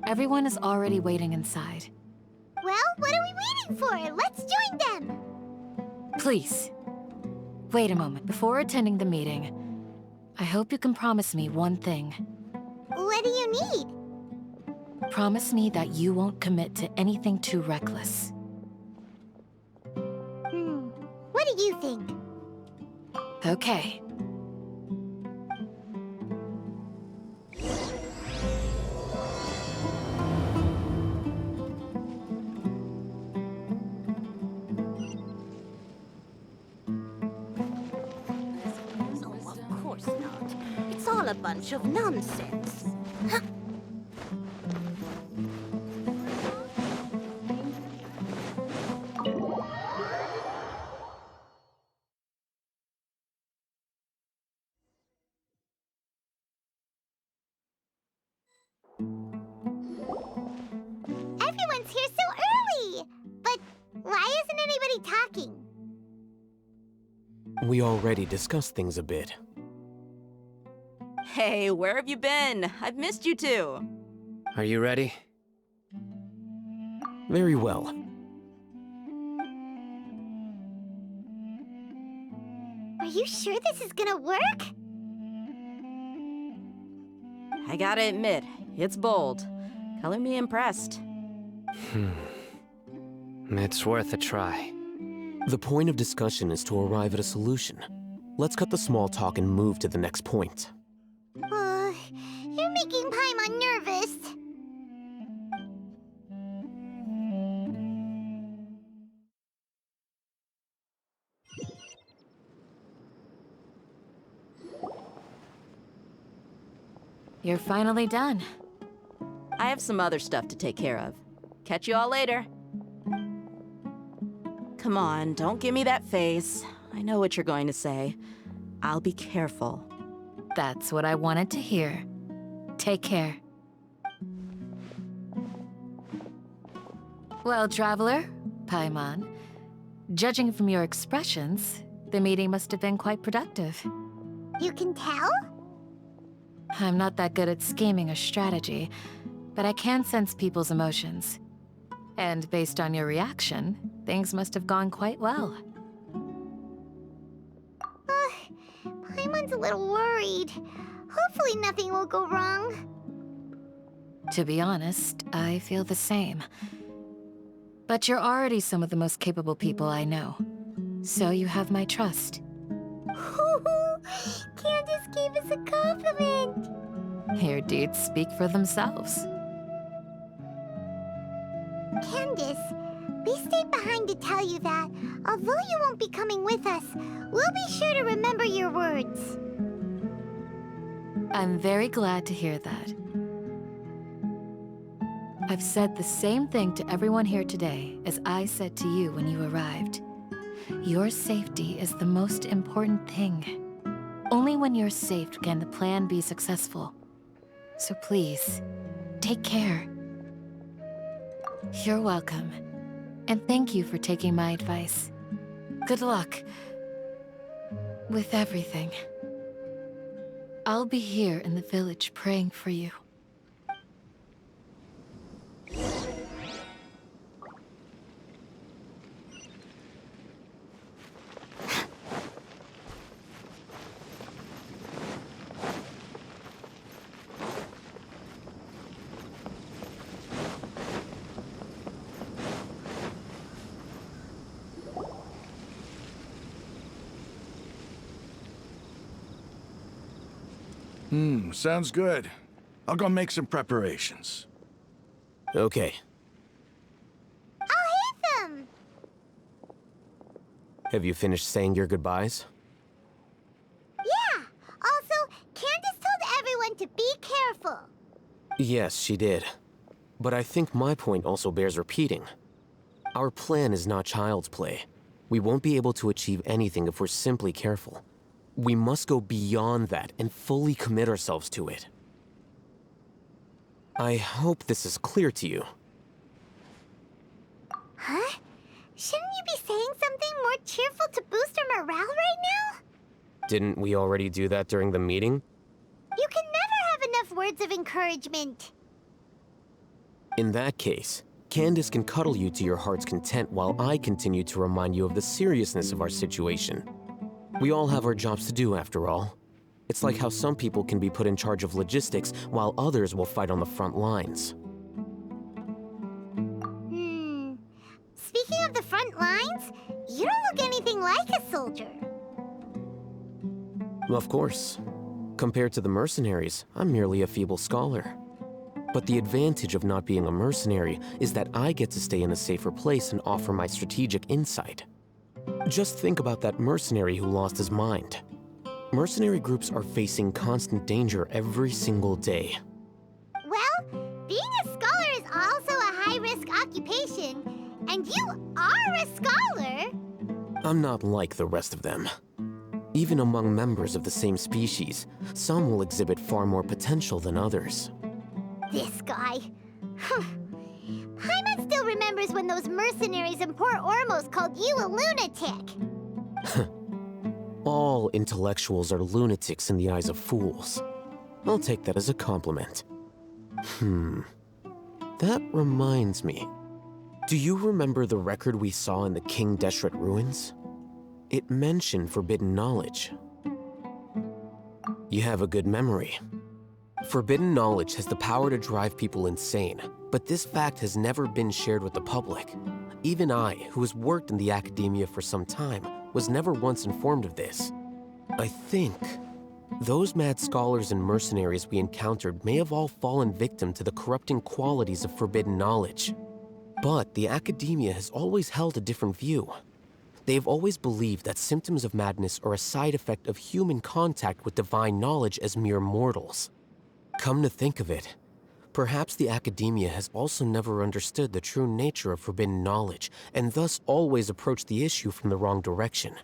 Everyone is already waiting inside. Well, what are we waiting for? Let's join them! Please, wait a moment. Before attending the meeting, I hope you can promise me one thing. What do you need? Promise me that you won't commit to anything too reckless. What do you think? Okay. A bunch of nonsense. Everyone's here so early! But why isn't anybody talking? We already discussed things a bit. Hey, where have you been? I've missed you too. Are you ready? Very well. Are you sure this is gonna work? I gotta admit, it's bold. Color me impressed. It's worth a try. The point of discussion is to arrive at a solution. Let's cut the small talk and move to the next point. You're making Paimon nervous. You're finally done. I have some other stuff to take care of. Catch you all later. Come on, don't give me that face. I know what you're going to say. I'll be careful. That's what I wanted to hear. Take care. Well, traveler, Paimon, judging from your expressions, the meeting must have been quite productive. You can tell? I'm not that good at scheming or strategy, but I can sense people's emotions. And based on your reaction, things must have gone quite well. Paimon's a little worried. Hopefully nothing will go wrong. To be honest, I feel the same. But you're already some of the most capable people I know. So you have my trust. Candace gave us a compliment! Your deeds speak for themselves. Candace, we stayed behind to tell you that, although you won't be coming with us, we'll be sure to remember your words. I'm very glad to hear that. I've said the same thing to everyone here today as I said to you when you arrived. Your safety is the most important thing. Only when you're safe can the plan be successful. So please, take care. You're welcome. And thank you for taking my advice. Good luck with everything. I'll be here in the village praying for you. Sounds good. I'll go make some preparations. Okay. I'll hit them! Have you finished saying your goodbyes? Yeah! Also, Candace told everyone to be careful. Yes, she did. But I think my point also bears repeating. Our plan is not child's play. We won't be able to achieve anything if we're simply careful. We must go beyond that and fully commit ourselves to it. I hope this is clear to you. Huh? Shouldn't you be saying something more cheerful to boost our morale right now? Didn't we already do that during the meeting? You can never have enough words of encouragement. In that case, Candace can cuddle you to your heart's content while I continue to remind you of the seriousness of our situation. We all have our jobs to do, after all. It's like how some people can be put in charge of logistics while others will fight on the front lines. Speaking of the front lines, you don't look anything like a soldier. Of course. Compared to the mercenaries, I'm merely a feeble scholar. But the advantage of not being a mercenary is that I get to stay in a safer place and offer my strategic insight. Just think about that mercenary who lost his mind. Mercenary groups are facing constant danger every single day. Well, being a scholar is also a high-risk occupation, and you are a scholar! I'm not like the rest of them. Even among members of the same species, some will exhibit far more potential than others. This guy. Paimon still remembers when those mercenaries in Port Ormos called you a lunatic. All intellectuals are lunatics in the eyes of fools. I'll take that as a compliment. That reminds me. Do you remember the record we saw in the King Deshret ruins? It mentioned forbidden knowledge. You have a good memory. Forbidden knowledge has the power to drive people insane, but this fact has never been shared with the public. Even I, who has worked in the academia for some time, was never once informed of this. I think those mad scholars and mercenaries we encountered may have all fallen victim to the corrupting qualities of forbidden knowledge. But the academia has always held a different view. They have always believed that symptoms of madness are a side effect of human contact with divine knowledge as mere mortals. Come to think of it, perhaps the academia has also never understood the true nature of forbidden knowledge, and thus always approached the issue from the wrong direction.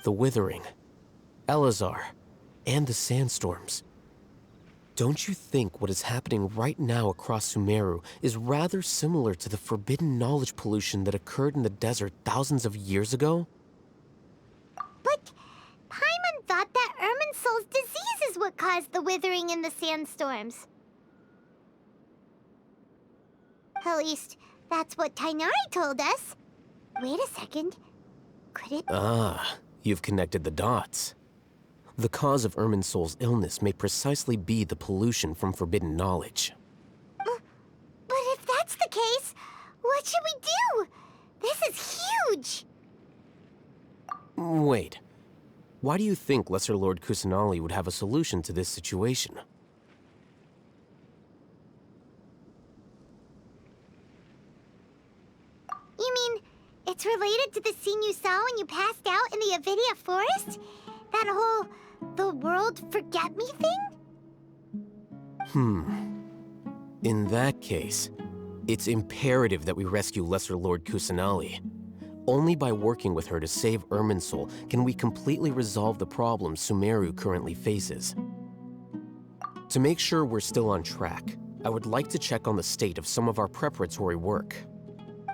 The Withering, Elazar, and the sandstorms. Don't you think what is happening right now across Sumeru is rather similar to the forbidden knowledge pollution that occurred in the desert thousands of years ago? But Paimon thought that Irminsul's disease is what caused the withering in the sandstorms. At least, that's what Tainari told us. Wait a second. Could it... Ah, you've connected the dots. The cause of Irminsul's illness may precisely be the pollution from forbidden knowledge. But if that's the case, what should we do? This is huge! Wait. Why do you think Lesser Lord Kusanali would have a solution to this situation? You mean, it's related to the scene you saw when you passed out in the Avidia forest? That whole, the world forget me thing? In that case, it's imperative that we rescue Lesser Lord Kusanali. Only by working with her to save Irminsul can we completely resolve the problems Sumeru currently faces. To make sure we're still on track, I would like to check on the state of some of our preparatory work.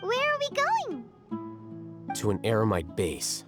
Where are we going? To an Eremite base.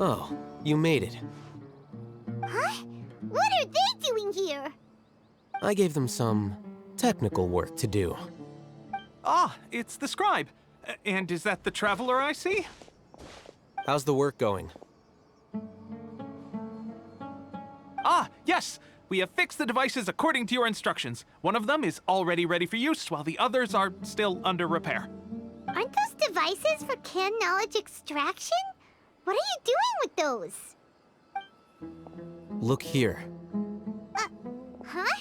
Oh, you made it. Huh? What are they doing here? I gave them some technical work to do. Ah, it's the scribe. And is that the traveler I see? How's the work going? Ah, yes! We have fixed the devices according to your instructions. One of them is already ready for use, while the others are still under repair. Aren't those devices for canned knowledge extraction? What are you doing with those? Look here. Huh?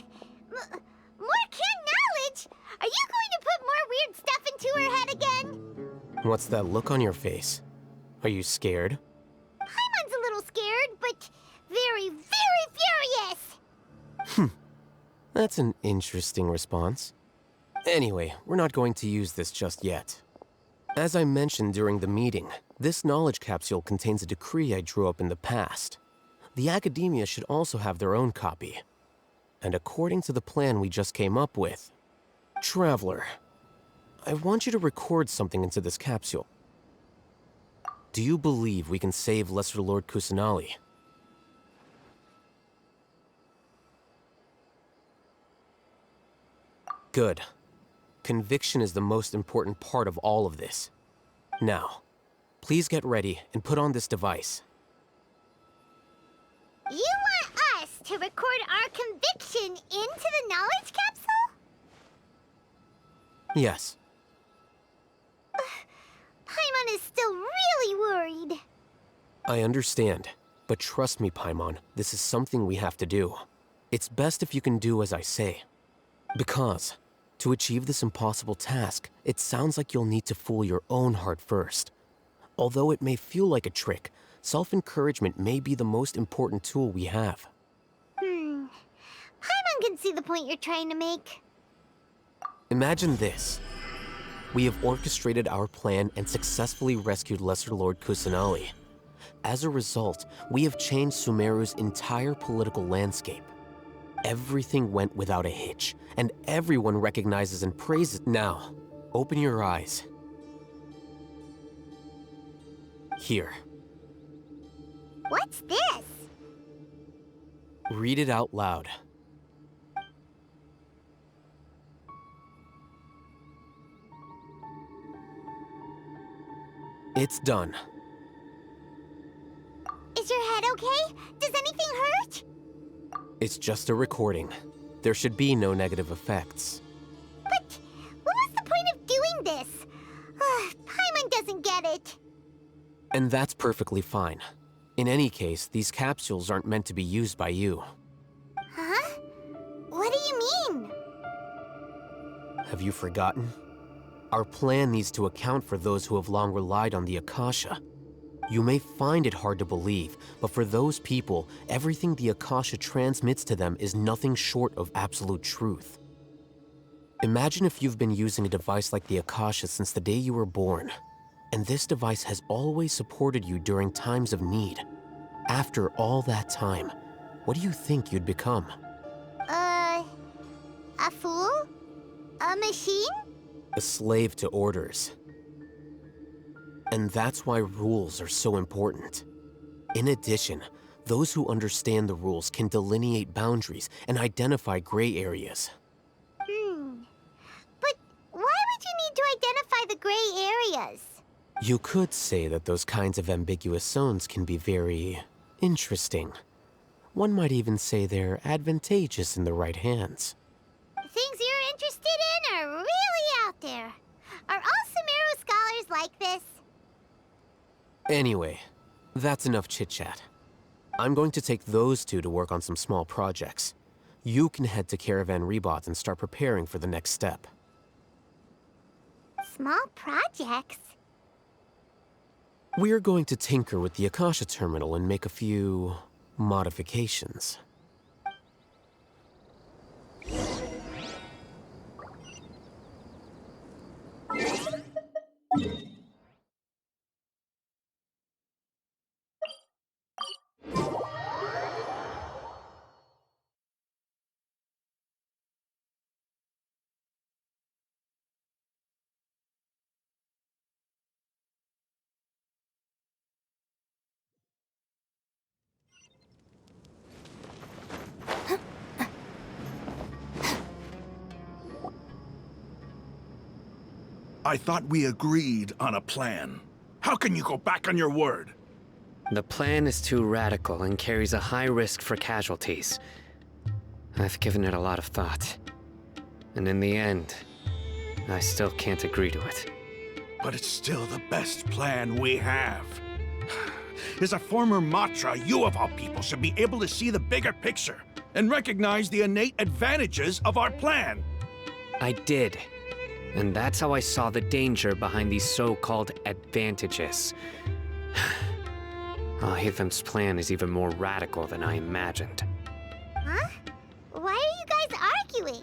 More canned knowledge? Are you going to put more weird stuff into her head again? What's that look on your face? Are you scared? Paimon's a little scared, but very, very furious. That's an interesting response. Anyway, we're not going to use this just yet. As I mentioned during the meeting, this knowledge capsule contains a decree I drew up in the past. The academia should also have their own copy. And according to the plan we just came up with, Traveler, I want you to record something into this capsule. Do you believe we can save Lesser Lord Kusanali? Good. Conviction is the most important part of all of this. Now, please get ready and put on this device. You want us to record our conviction into the knowledge capsule? Yes. Paimon is still really worried. I understand, but trust me, Paimon, this is something we have to do. It's best if you can do as I say. Because, to achieve this impossible task, it sounds like you'll need to fool your own heart first. Although it may feel like a trick, self-encouragement may be the most important tool we have. Paimon can see the point you're trying to make. Imagine this. We have orchestrated our plan and successfully rescued Lesser Lord Kusanali. As a result, we have changed Sumeru's entire political landscape. Everything went without a hitch, and everyone recognizes and praises. Now, open your eyes. Here. What's this? Read it out loud. It's done. Is your head okay? Does anything hurt? It's just a recording. There should be no negative effects. But what was the point of doing this? Paimon doesn't get it. And that's perfectly fine. In any case, these capsules aren't meant to be used by you. Huh? What do you mean? Have you forgotten? Our plan needs to account for those who have long relied on the Akasha. You may find it hard to believe, but for those people, everything the Akasha transmits to them is nothing short of absolute truth. Imagine if you've been using a device like the Akasha since the day you were born, and this device has always supported you during times of need. After all that time, what do you think you'd become? A fool? A machine? A slave to orders. And that's why rules are so important. In addition, Those who understand the rules can delineate boundaries and identify gray areas. But why would you need to identify the gray areas? You could say that those kinds of ambiguous zones can be very interesting. One might even say they're advantageous in the right hands. Things you're interested in are really out there. Are all Semeru scholars like this? Anyway, that's enough chit-chat. I'm going to take those two to work on some small projects. You can head to Caravan Rebot and start preparing for the next step. Small projects? We're going to tinker with the Akasha terminal and make a few modifications. I thought we agreed on a plan. How can you go back on your word? The plan is too radical and carries a high risk for casualties. I've given it a lot of thought. And in the end, I still can't agree to it. But it's still the best plan we have. As a former Matra, you of all people should be able to see the bigger picture and recognize the innate advantages of our plan. I did. And that's how I saw the danger behind these so-called advantages. Al-Hitham's plan is even more radical than I imagined. Huh? Why are you guys arguing?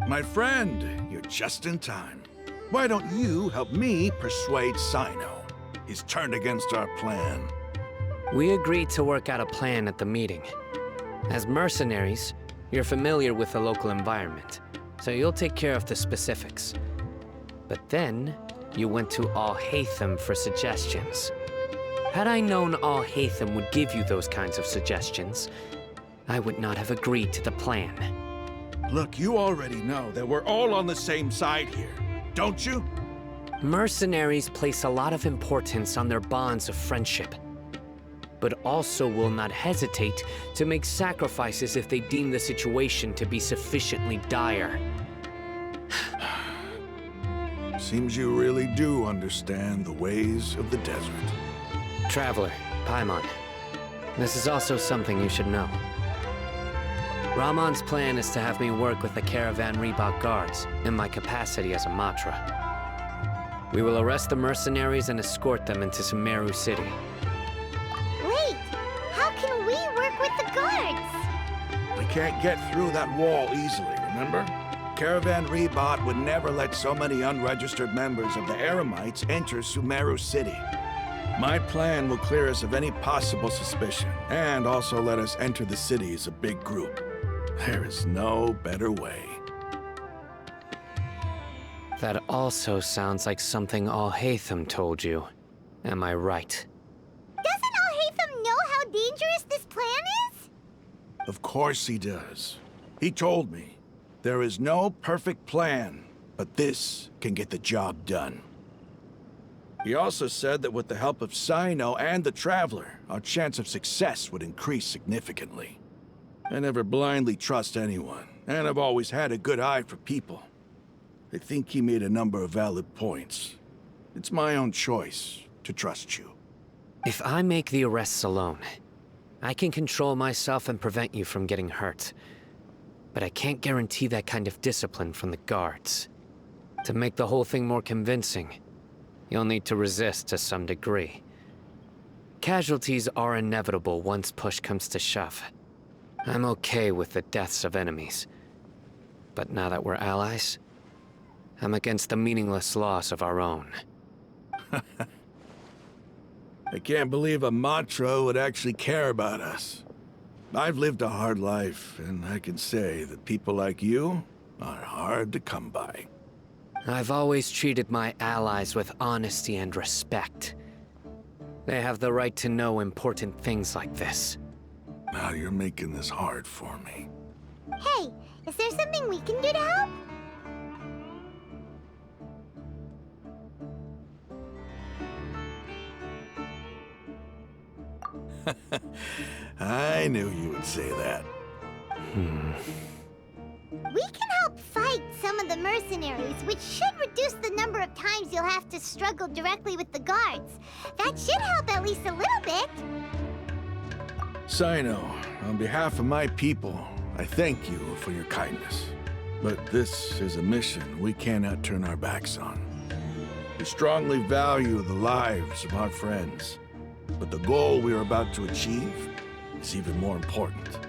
My friend, you're just in time. Why don't you help me persuade Sino? He's turned against our plan. We agreed to work out a plan at the meeting. As mercenaries, you're familiar with the local environment, so you'll take care of the specifics. But then, you went to Al-Haytham for suggestions. Had I known Al-Haytham would give you those kinds of suggestions, I would not have agreed to the plan. Look, you already know that we're all on the same side here, don't you? Mercenaries place a lot of importance on their bonds of friendship, but also will not hesitate to make sacrifices if they deem the situation to be sufficiently dire. Seems you really do understand the ways of the desert. Traveler, Paimon, this is also something you should know. Ramon's plan is to have me work with the Caravan Rebot guards in my capacity as a Matra. We will arrest the mercenaries and escort them into Semeru City. Wait, how can we work with the guards? We can't get through that wall easily, remember? Caravan Rebot would never let so many unregistered members of the Eremites enter Semeru City. My plan will clear us of any possible suspicion, and also let us enter the city as a big group. There is no better way. That also sounds like something Al-Haytham told you. Am I right? Doesn't Al-Haytham know how dangerous this plan is? Of course he does. He told me. There is no perfect plan, but this can get the job done. He also said that with the help of Sino and the Traveler, our chance of success would increase significantly. I never blindly trust anyone, and I've always had a good eye for people. I think he made a number of valid points. It's my own choice to trust you. If I make the arrests alone, I can control myself and prevent you from getting hurt. But I can't guarantee that kind of discipline from the guards. To make the whole thing more convincing, you'll need to resist to some degree. Casualties are inevitable once push comes to shove. I'm okay with the deaths of enemies. But now that we're allies, I'm against the meaningless loss of our own. I can't believe a Matra would actually care about us. I've lived a hard life, and I can say that people like you are hard to come by. I've always treated my allies with honesty and respect. They have the right to know important things like this. Now you're making this hard for me. Hey, is there something we can do to help? I knew you would say that. We can help fight some of the mercenaries, which should reduce the number of times you'll have to struggle directly with the guards. That should help at least a little bit. Sino, on behalf of my people, I thank you for your kindness. But this is a mission we cannot turn our backs on. We strongly value the lives of our friends, but the goal we are about to achieve is even more important.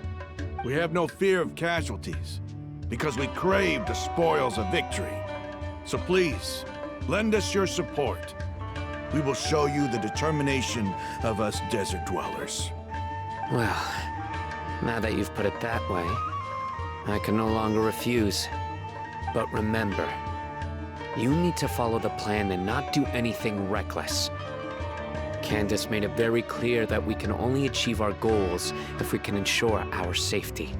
We have no fear of casualties, because we crave the spoils of victory. So please, lend us your support. We will show you the determination of us desert dwellers. Well, now that you've put it that way, I can no longer refuse. But remember, you need to follow the plan and not do anything reckless. Candace made it very clear that we can only achieve our goals if we can ensure our safety.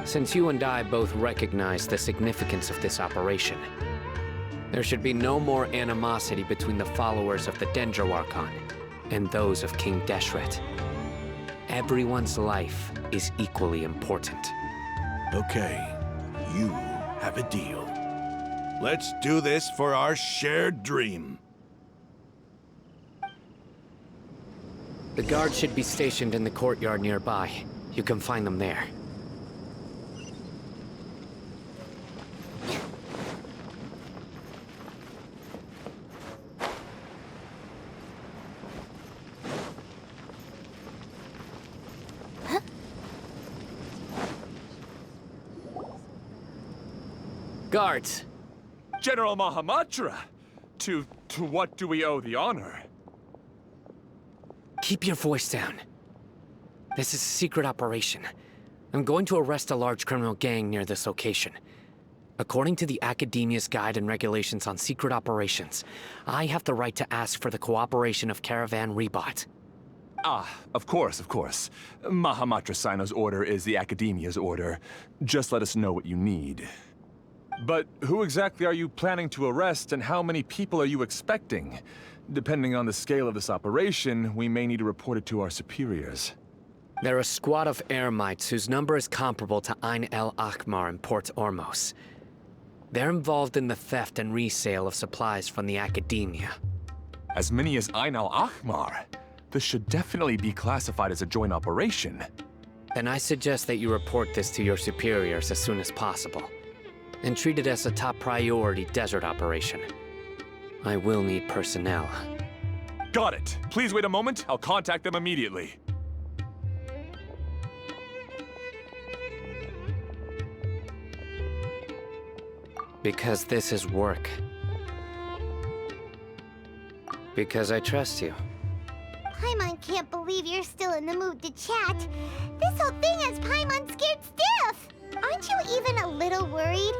Since you and I both recognize the significance of this operation, there should be no more animosity between the followers of the Dendro Archon and those of King Deshret. Everyone's life is equally important. Okay, you have a deal. Let's do this for our shared dream. The guards should be stationed in the courtyard nearby. You can find them there. Guards! General Mahamatra! To what do we owe the honor? Keep your voice down. This is a secret operation. I'm going to arrest a large criminal gang near this location. According to the Academia's Guide and Regulations on Secret Operations, I have the right to ask for the cooperation of Caravan Rebot. Ah, of course. Mahamatra Sino's order is the Academia's order. Just let us know what you need. But who exactly are you planning to arrest, and how many people are you expecting? Depending on the scale of this operation, we may need to report it to our superiors. They're a squad of Eremites whose number is comparable to Ain el Akhmar in Port Ormos. They're involved in the theft and resale of supplies from the Academia. As many as Ain el Akhmar? This should definitely be classified as a joint operation. Then I suggest that you report this to your superiors as soon as possible, and treat it as a top priority desert operation. I will need personnel. Got it. Please wait a moment. I'll contact them immediately. Because this is work. Because I trust you. Paimon can't believe you're still in the mood to chat. This whole thing has Paimon scared stiff. Aren't you even a little worried?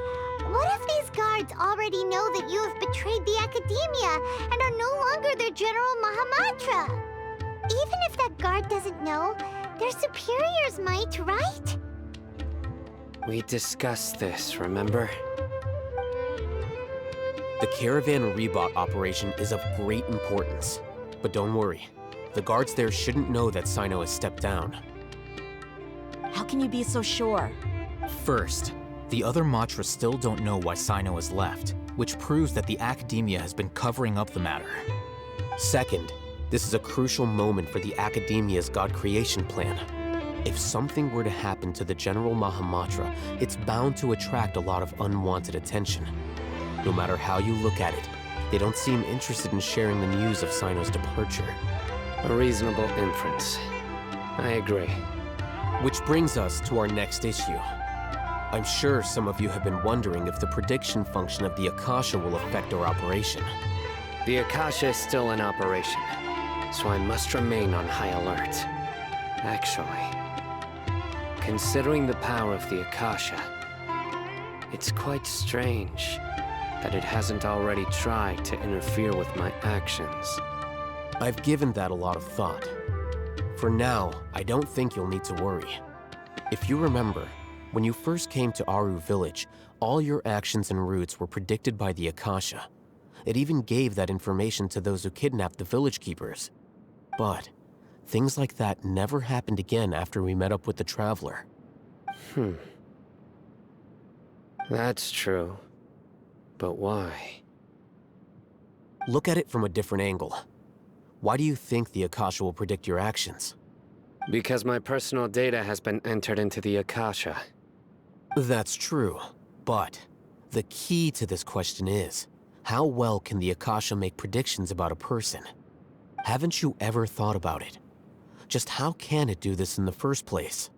What if these guards already know that you have betrayed the Academia and are no longer their General Mahamatra? Even if that guard doesn't know, their superiors might, right? We discussed this, remember? The Caravan Rebot operation is of great importance. But don't worry, the guards there shouldn't know that Sino has stepped down. How can you be so sure? First, the other Matra still don't know why Sino has left, which proves that the Academia has been covering up the matter. Second, this is a crucial moment for the Academia's God creation plan. If something were to happen to the General Mahamatra, it's bound to attract a lot of unwanted attention. No matter how you look at it, they don't seem interested in sharing the news of Sino's departure. A reasonable inference. I agree. Which brings us to our next issue. I'm sure some of you have been wondering if the prediction function of the Akasha will affect our operation. The Akasha is still in operation, so I must remain on high alert. Actually, considering the power of the Akasha, it's quite strange that it hasn't already tried to interfere with my actions. I've given that a lot of thought. For now, I don't think you'll need to worry. If you remember, when you first came to Aru Village, all your actions and routes were predicted by the Akasha. It even gave that information to those who kidnapped the village keepers. But things like that never happened again after we met up with the Traveler. That's true. But why? Look at it from a different angle. Why do you think the Akasha will predict your actions? Because my personal data has been entered into the Akasha. That's true, but the key to this question is, how well can the Akasha make predictions about a person? Haven't you ever thought about it? Just how can it do this in the first place?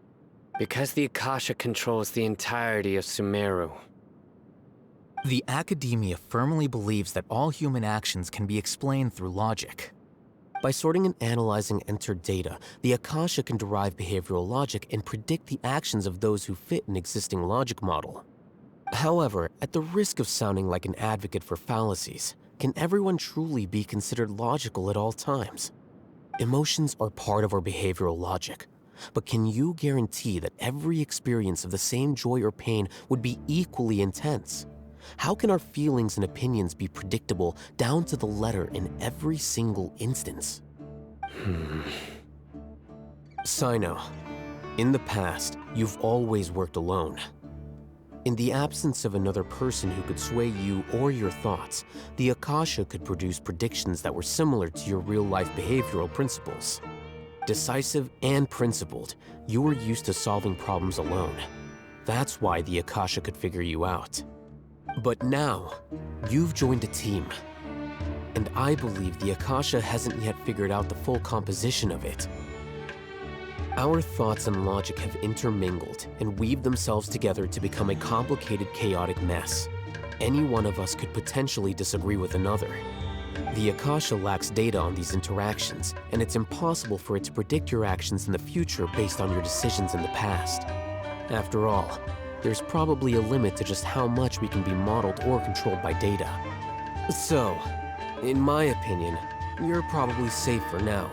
Because the Akasha controls the entirety of Sumeru. The academia firmly believes that all human actions can be explained through logic. By sorting and analyzing entered data, the Akasha can derive behavioral logic and predict the actions of those who fit an existing logic model. However, at the risk of sounding like an advocate for fallacies, can everyone truly be considered logical at all times? Emotions are part of our behavioral logic, but can you guarantee that every experience of the same joy or pain would be equally intense? How can our feelings and opinions be predictable down to the letter in every single instance? Sino, in the past, you've always worked alone. In the absence of another person who could sway you or your thoughts, the Akasha could produce predictions that were similar to your real-life behavioral principles. Decisive and principled, you were used to solving problems alone. That's why the Akasha could figure you out. But now, you've joined a team. And I believe the Akasha hasn't yet figured out the full composition of it. Our thoughts and logic have intermingled and weaved themselves together to become a complicated, chaotic mess. Any one of us could potentially disagree with another. The Akasha lacks data on these interactions, and it's impossible for it to predict your actions in the future based on your decisions in the past. After all, there's probably a limit to just how much we can be modeled or controlled by data. So, in my opinion, you're probably safe for now.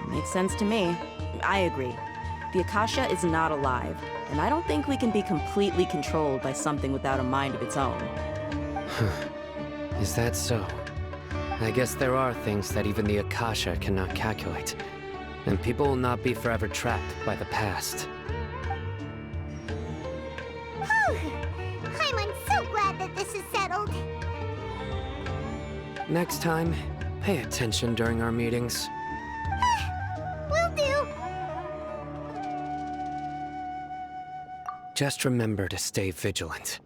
Makes sense to me. I agree. The Akasha is not alive, and I don't think we can be completely controlled by something without a mind of its own. Is that so? I guess there are things that even the Akasha cannot calculate, and people will not be forever trapped by the past. I'm so glad that this is settled. Next time, pay attention during our meetings. Will do. Just remember to stay vigilant.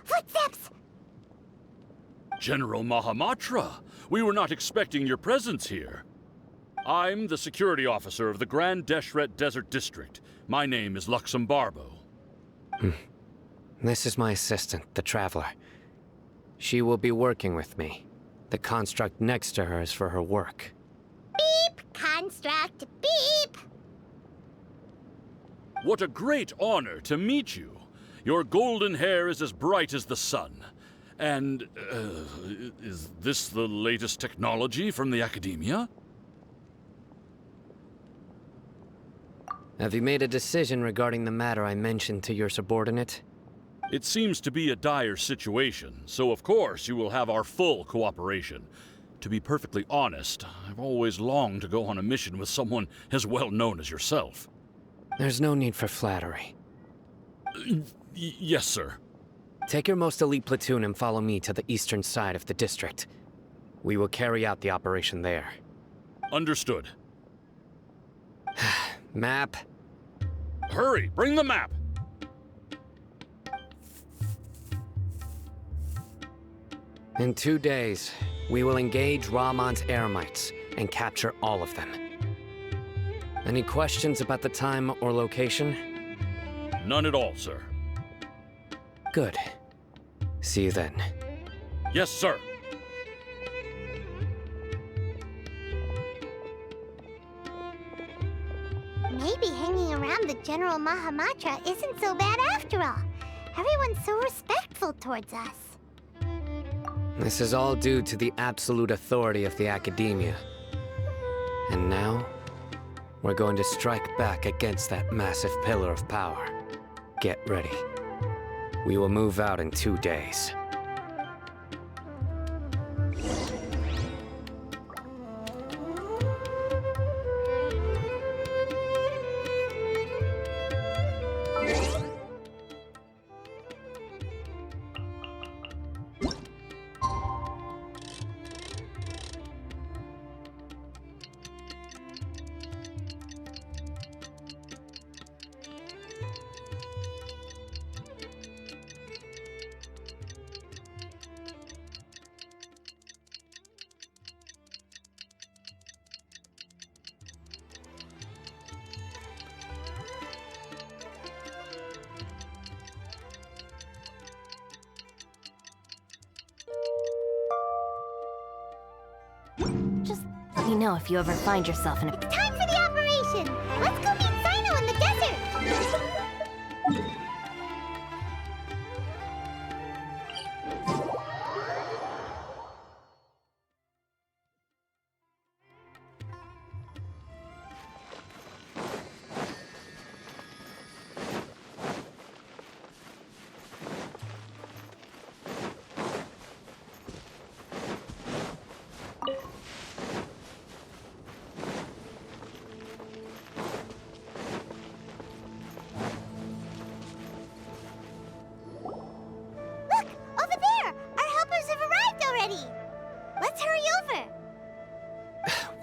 Footsteps! General Mahamatra, we were not expecting your presence here. I'm the security officer of the Grand Deshret Desert District. My name is Luxembarbo. This is my assistant, the Traveler. She will be working with me. The construct next to her is for her work. Beep! Construct, beep! What a great honor to meet you. Your golden hair is as bright as the sun. And, is this the latest technology from the academia? Have you made a decision regarding the matter I mentioned to your subordinate? It seems to be a dire situation, so of course you will have our full cooperation. To be perfectly honest, I've always longed to go on a mission with someone as well known as yourself. There's no need for flattery. Yes, sir. Take your most elite platoon and follow me to the eastern side of the district. We will carry out the operation there. Understood. Map. Hurry, bring the map! In 2 days, we will engage Rahman's Eremites and capture all of them. Any questions about the time or location? None at all, sir. Good. See you then. Yes, sir. Maybe hanging around the General Mahamatra isn't so bad after all. Everyone's so respectful towards us. This is all due to the absolute authority of the academia. And now, we're going to strike back against that massive pillar of power. Get ready. We will move out in 2 days. Just let me know if you ever find yourself in a... It's time for the operation! Let's go meet Sino in the desert!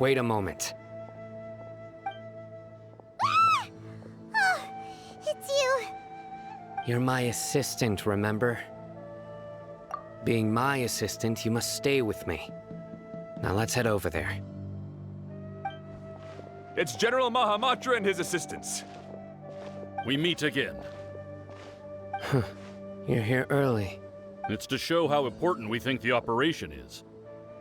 Wait a moment. Ah! Oh, it's you. You're my assistant, remember? Being my assistant, you must stay with me. Now let's head over there. It's General Mahamatra and his assistants. We meet again. You're here early. It's to show how important we think the operation is.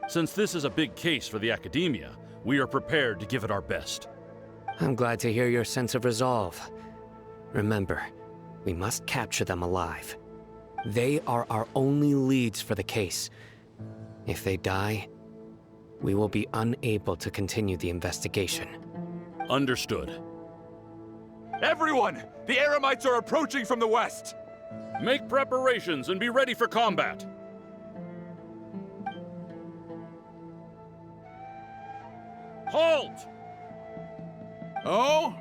Since this is a big case for the academia, we are prepared to give it our best. I'm glad to hear your sense of resolve. Remember, we must capture them alive. They are our only leads for the case. If they die, we will be unable to continue the investigation. Understood. Everyone! The Eremites are approaching from the west! Make preparations and be ready for combat. Halt! Oh?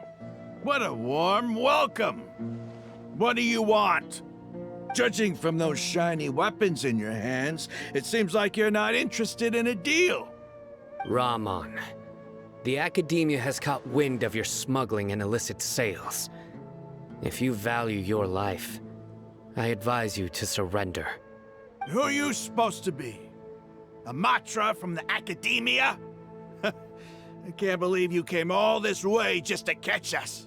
What a warm welcome! What do you want? Judging from those shiny weapons in your hands, it seems like you're not interested in a deal. Rahman, the academia has caught wind of your smuggling and illicit sales. If you value your life, I advise you to surrender. Who are you supposed to be? A Matra from the academia? I can't believe you came all this way just to catch us.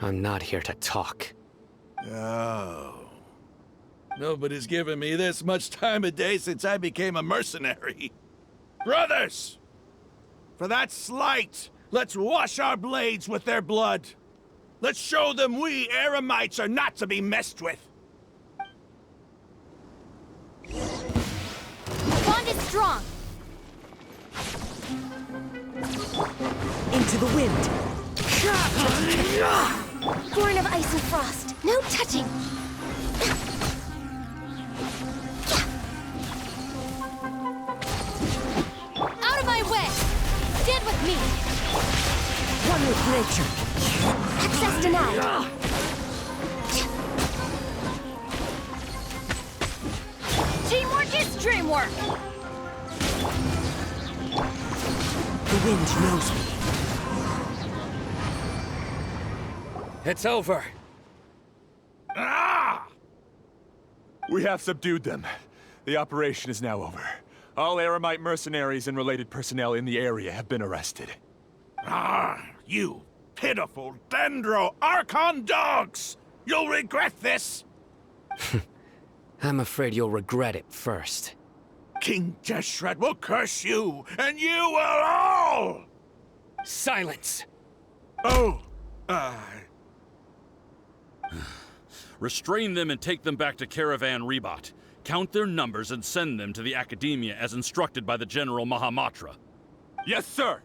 I'm not here to talk. Oh. Nobody's given me this much time of day since I became a mercenary. Brothers! For that slight, let's wash our blades with their blood. Let's show them we Eremites are not to be messed with. Bond is strong. Into the wind. Born of ice and frost. No touching. Out of my way! Stand with me! One with nature. Access denied. Teamwork is dreamwork! The wind knows me. It's over. Ah! We have subdued them. The operation is now over. All Eremite mercenaries and related personnel in the area have been arrested. Ah, you pitiful Dendro Archon dogs! You'll regret this! I'm afraid you'll regret it first. King Deshret will curse you, and you will all! Silence! Oh, Restrain them and take them back to Caravan Rebot. Count their numbers and send them to the Academia as instructed by the General Mahamatra. Yes, sir!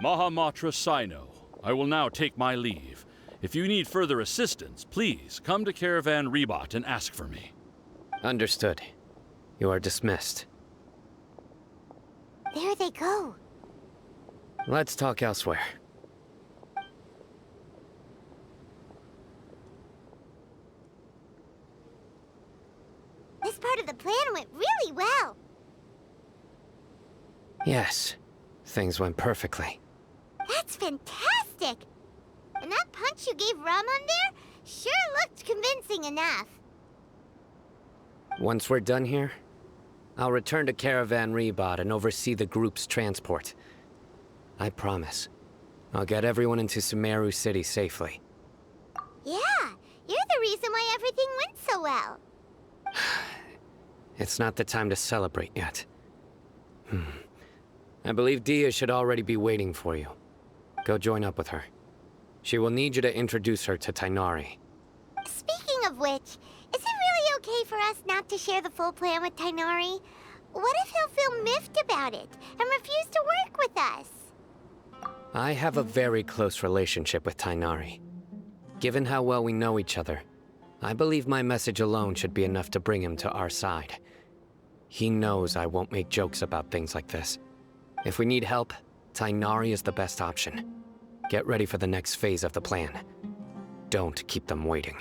Mahamatra Sino, I will now take my leave. If you need further assistance, please come to Caravan Rebot and ask for me. Understood. You are dismissed. There they go. Let's talk elsewhere. This part of the plan went really well. Yes, things went perfectly. That's fantastic! And that punch you gave Rum on there sure looked convincing enough. Once we're done here, I'll return to Caravan Rebot and oversee the group's transport. I promise. I'll get everyone into Sumeru City safely. Yeah, you're the reason why everything went so well. It's not the time to celebrate yet. I believe Dia should already be waiting for you. Go join up with her. She will need you to introduce her to Tighnari. Speaking of which, is it really okay for us not to share the full plan with Tighnari? What if he'll feel miffed about it and refuse to work with us? I have a very close relationship with Tighnari. Given how well we know each other, I believe my message alone should be enough to bring him to our side. He knows I won't make jokes about things like this. If we need help, Tighnari is the best option. Get ready for the next phase of the plan. Don't keep them waiting.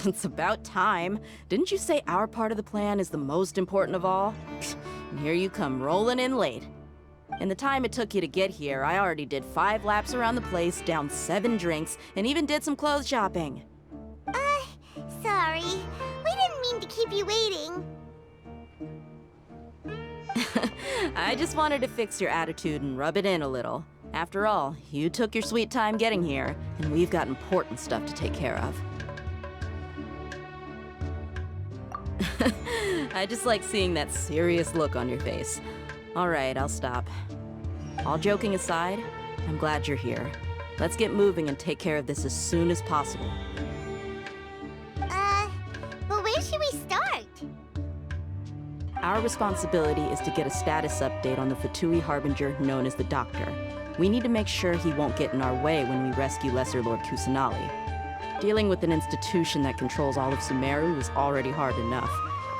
It's about time. Didn't you say our part of the plan is the most important of all? And here you come rolling in late. In the time it took you to get here, I already did 5 laps around the place, downed 7 drinks, and even did some clothes shopping. Sorry. We didn't mean to keep you waiting. I just wanted to fix your attitude and rub it in a little. After all, you took your sweet time getting here, and we've got important stuff to take care of. I just like seeing that serious look on your face. All right, I'll stop. All joking aside, I'm glad you're here. Let's get moving and take care of this as soon as possible. But where should we start? Our responsibility is to get a status update on the Fatui Harbinger known as the Doctor. We need to make sure he won't get in our way when we rescue Lesser Lord Kusanali. Dealing with an institution that controls all of Sumeru is already hard enough.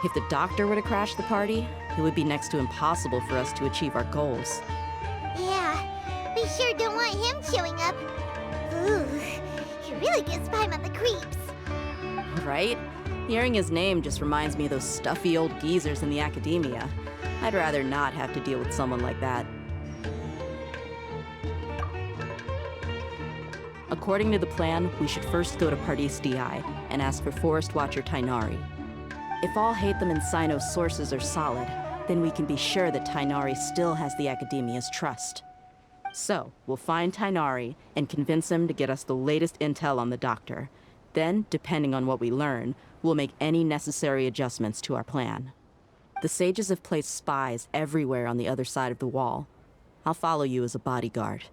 If the Doctor were to crash the party, it would be next to impossible for us to achieve our goals. Yeah, we sure don't want him showing up. Ooh, he really gives Paimon the creeps. Right? Hearing his name just reminds me of those stuffy old geezers in the Academia. I'd rather not have to deal with someone like that. According to the plan, we should first go to Pardis Di and ask for Forest Watcher Tighnari. If all Hatham and Sino's sources are solid, then we can be sure that Tighnari still has the Academia's trust. So, we'll find Tighnari and convince him to get us the latest intel on the Doctor. Then, depending on what we learn, we'll make any necessary adjustments to our plan. The sages have placed spies everywhere on the other side of the wall. I'll follow you as a bodyguard.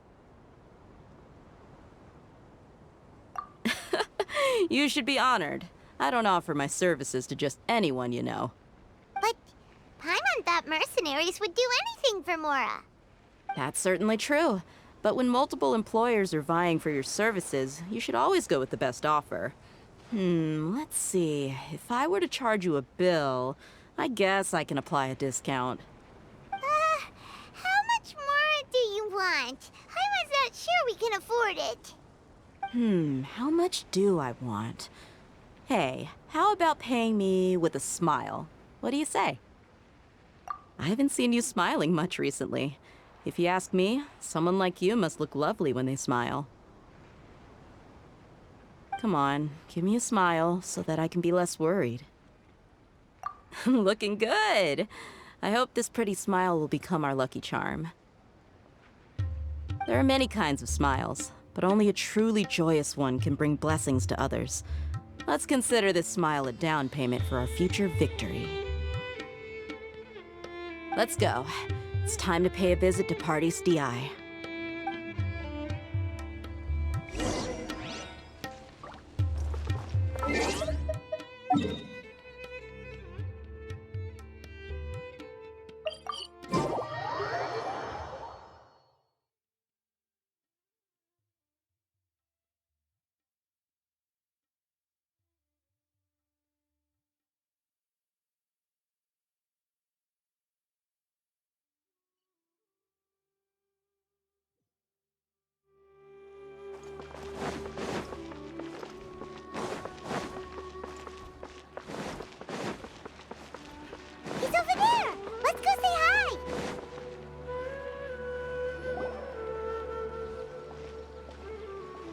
You should be honored. I don't offer my services to just anyone you know. But Paimon thought mercenaries would do anything for Mora. That's certainly true. But when multiple employers are vying for your services, you should always go with the best offer. Let's see. If I were to charge you a bill, I guess I can apply a discount. How much more do you want? Paimon's not sure we can afford it. How much do I want? Hey, how about paying me with a smile? What do you say? I haven't seen you smiling much recently. If you ask me, someone like you must look lovely when they smile. Come on, give me a smile so that I can be less worried. Looking good! I hope this pretty smile will become our lucky charm. There are many kinds of smiles, but only a truly joyous one can bring blessings to others. Let's consider this smile a down payment for our future victory. Let's go. It's time to pay a visit to Party's DI. He's over there! Let's go say hi!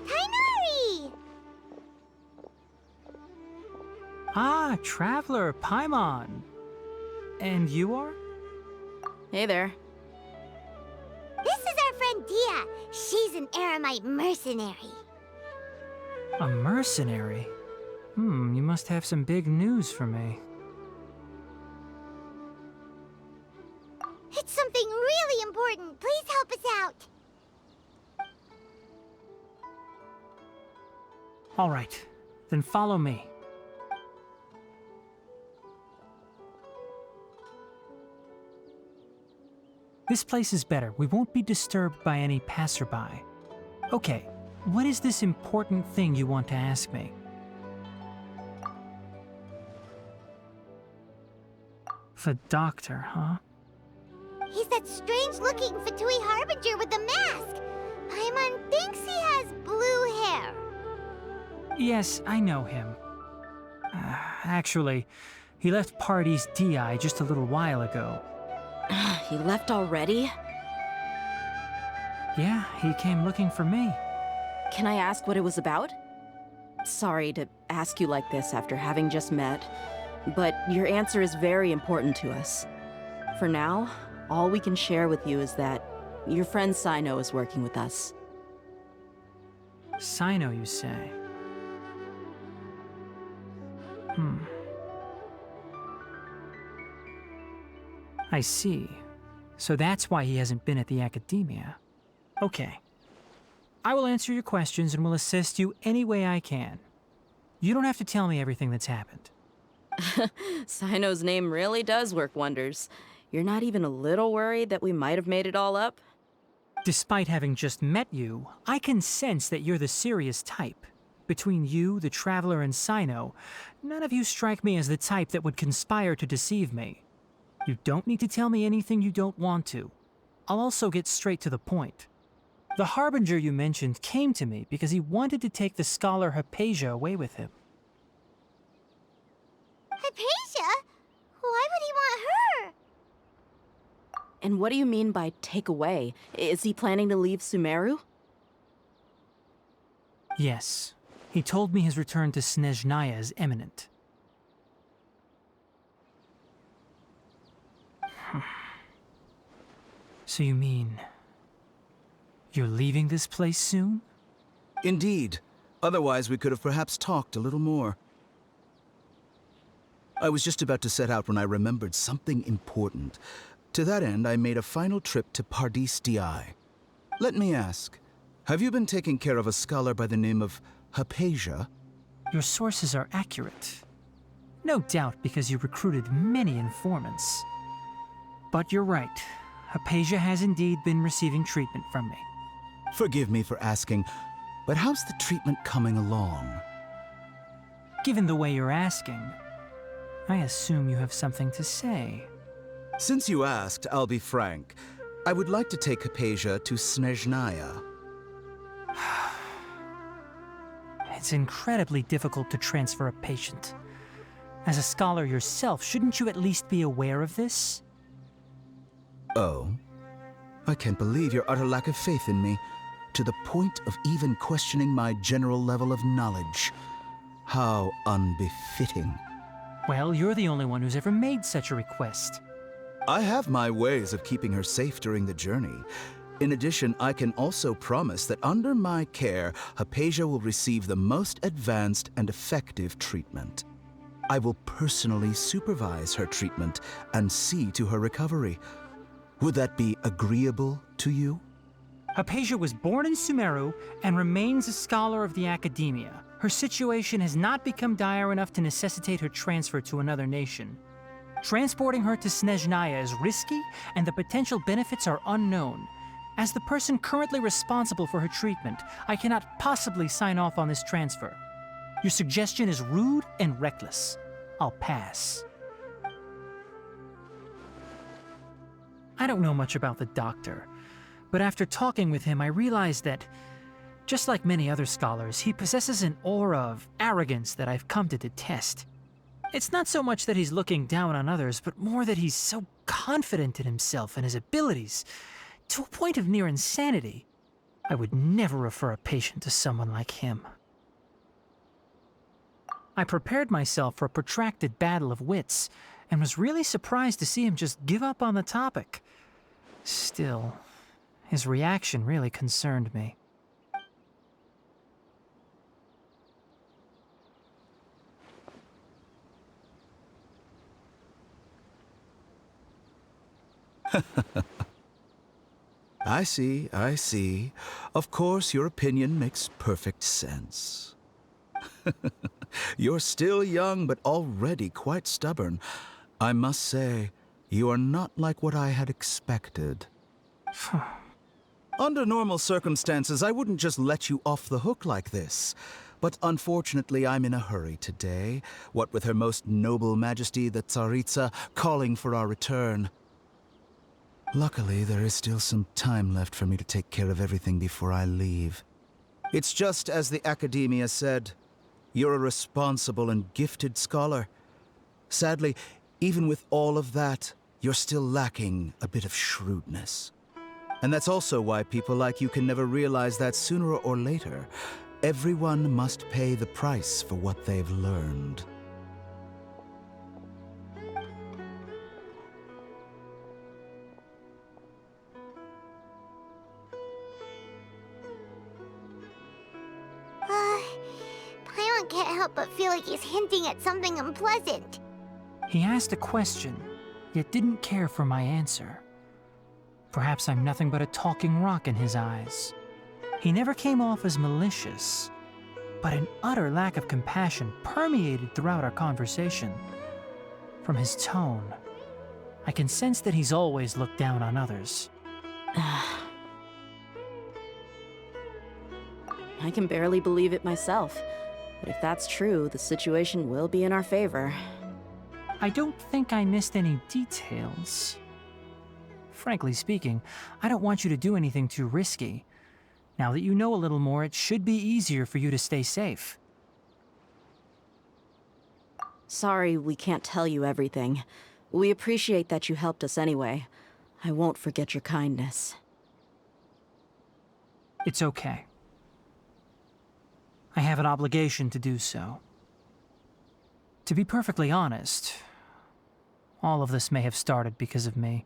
Tainari! Ah, Traveler, Paimon. And you are? Hey there. This is our friend Dia. She's an Aramite mercenary. A mercenary? You must have some big news for me. It's something really important. Please help us out. All right, then follow me. This place is better. We won't be disturbed by any passerby. Okay, what is this important thing you want to ask me? The doctor, huh? He's that strange-looking Fatui Harbinger with the mask. Paimon thinks he has blue hair. Yes, I know him. Actually, he left Party's DI just a little while ago. He left already? Yeah, he came looking for me. Can I ask what it was about? Sorry to ask you like this after having just met, but your answer is very important to us. For now, all we can share with you is that your friend Sino is working with us. Sino, you say? I see. So that's why he hasn't been at the academia. Okay. I will answer your questions and will assist you any way I can. You don't have to tell me everything that's happened. Sino's name really does work wonders. You're not even a little worried that we might have made it all up? Despite having just met you, I can sense that you're the serious type. Between you, the Traveler, and Sino, none of you strike me as the type that would conspire to deceive me. You don't need to tell me anything you don't want to. I'll also get straight to the point. The Harbinger you mentioned came to me because he wanted to take the scholar Hypatia away with him. Hypatia? Why would he want her? And what do you mean by take away? Is he planning to leave Sumeru? Yes. He told me his return to Snezhnaya is imminent. So you mean... you're leaving this place soon? Indeed. Otherwise, we could have perhaps talked a little more. I was just about to set out when I remembered something important. To that end, I made a final trip to Pardis DI. Let me ask, have you been taking care of a scholar by the name of Hypatia? Your sources are accurate. No doubt because you recruited many informants. But you're right. Hypatia has indeed been receiving treatment from me. Forgive me for asking, but how's the treatment coming along? Given the way you're asking, I assume you have something to say. Since you asked, I'll be frank. I would like to take Hypatia to Snezhnaya. It's incredibly difficult to transfer a patient. As a scholar yourself, shouldn't you at least be aware of this? Oh? I can't believe your utter lack of faith in me, to the point of even questioning my general level of knowledge. How unbefitting. Well, you're the only one who's ever made such a request. I have my ways of keeping her safe during the journey. In addition, I can also promise that under my care, Hypatia will receive the most advanced and effective treatment. I will personally supervise her treatment and see to her recovery. Would that be agreeable to you? Hypatia was born in Sumeru and remains a scholar of the academia. Her situation has not become dire enough to necessitate her transfer to another nation. Transporting her to Snezhnaya is risky, and the potential benefits are unknown. As the person currently responsible for her treatment, I cannot possibly sign off on this transfer. Your suggestion is rude and reckless. I'll pass. I don't know much about the doctor, but after talking with him, I realized that, just like many other scholars, he possesses an aura of arrogance that I've come to detest. It's not so much that he's looking down on others, but more that he's so confident in himself and his abilities, to a point of near insanity. I would never refer a patient to someone like him. I prepared myself for a protracted battle of wits, and was really surprised to see him just give up on the topic. Still, his reaction really concerned me. I see. Of course, your opinion makes perfect sense. You're still young, but already quite stubborn. I must say, you are not like what I had expected. Under normal circumstances, I wouldn't just let you off the hook like this. But unfortunately, I'm in a hurry today, what with Her Most Noble Majesty the Tsaritsa calling for our return. Luckily, there is still some time left for me to take care of everything before I leave. It's just as the Academia said, you're a responsible and gifted scholar. Sadly, even with all of that, you're still lacking a bit of shrewdness. And that's also why people like you can never realize that sooner or later, everyone must pay the price for what they've learned. Paimon can't help but feel like he's hinting at something unpleasant. He asked a question, yet didn't care for my answer. Perhaps I'm nothing but a talking rock in his eyes. He never came off as malicious, but an utter lack of compassion permeated throughout our conversation. From his tone, I can sense that he's always looked down on others. I can barely believe it myself, but if that's true, the situation will be in our favor. I don't think I missed any details. Frankly speaking, I don't want you to do anything too risky. Now that you know a little more, it should be easier for you to stay safe. Sorry we can't tell you everything. We appreciate that you helped us anyway. I won't forget your kindness. It's okay. I have an obligation to do so. To be perfectly honest, all of this may have started because of me.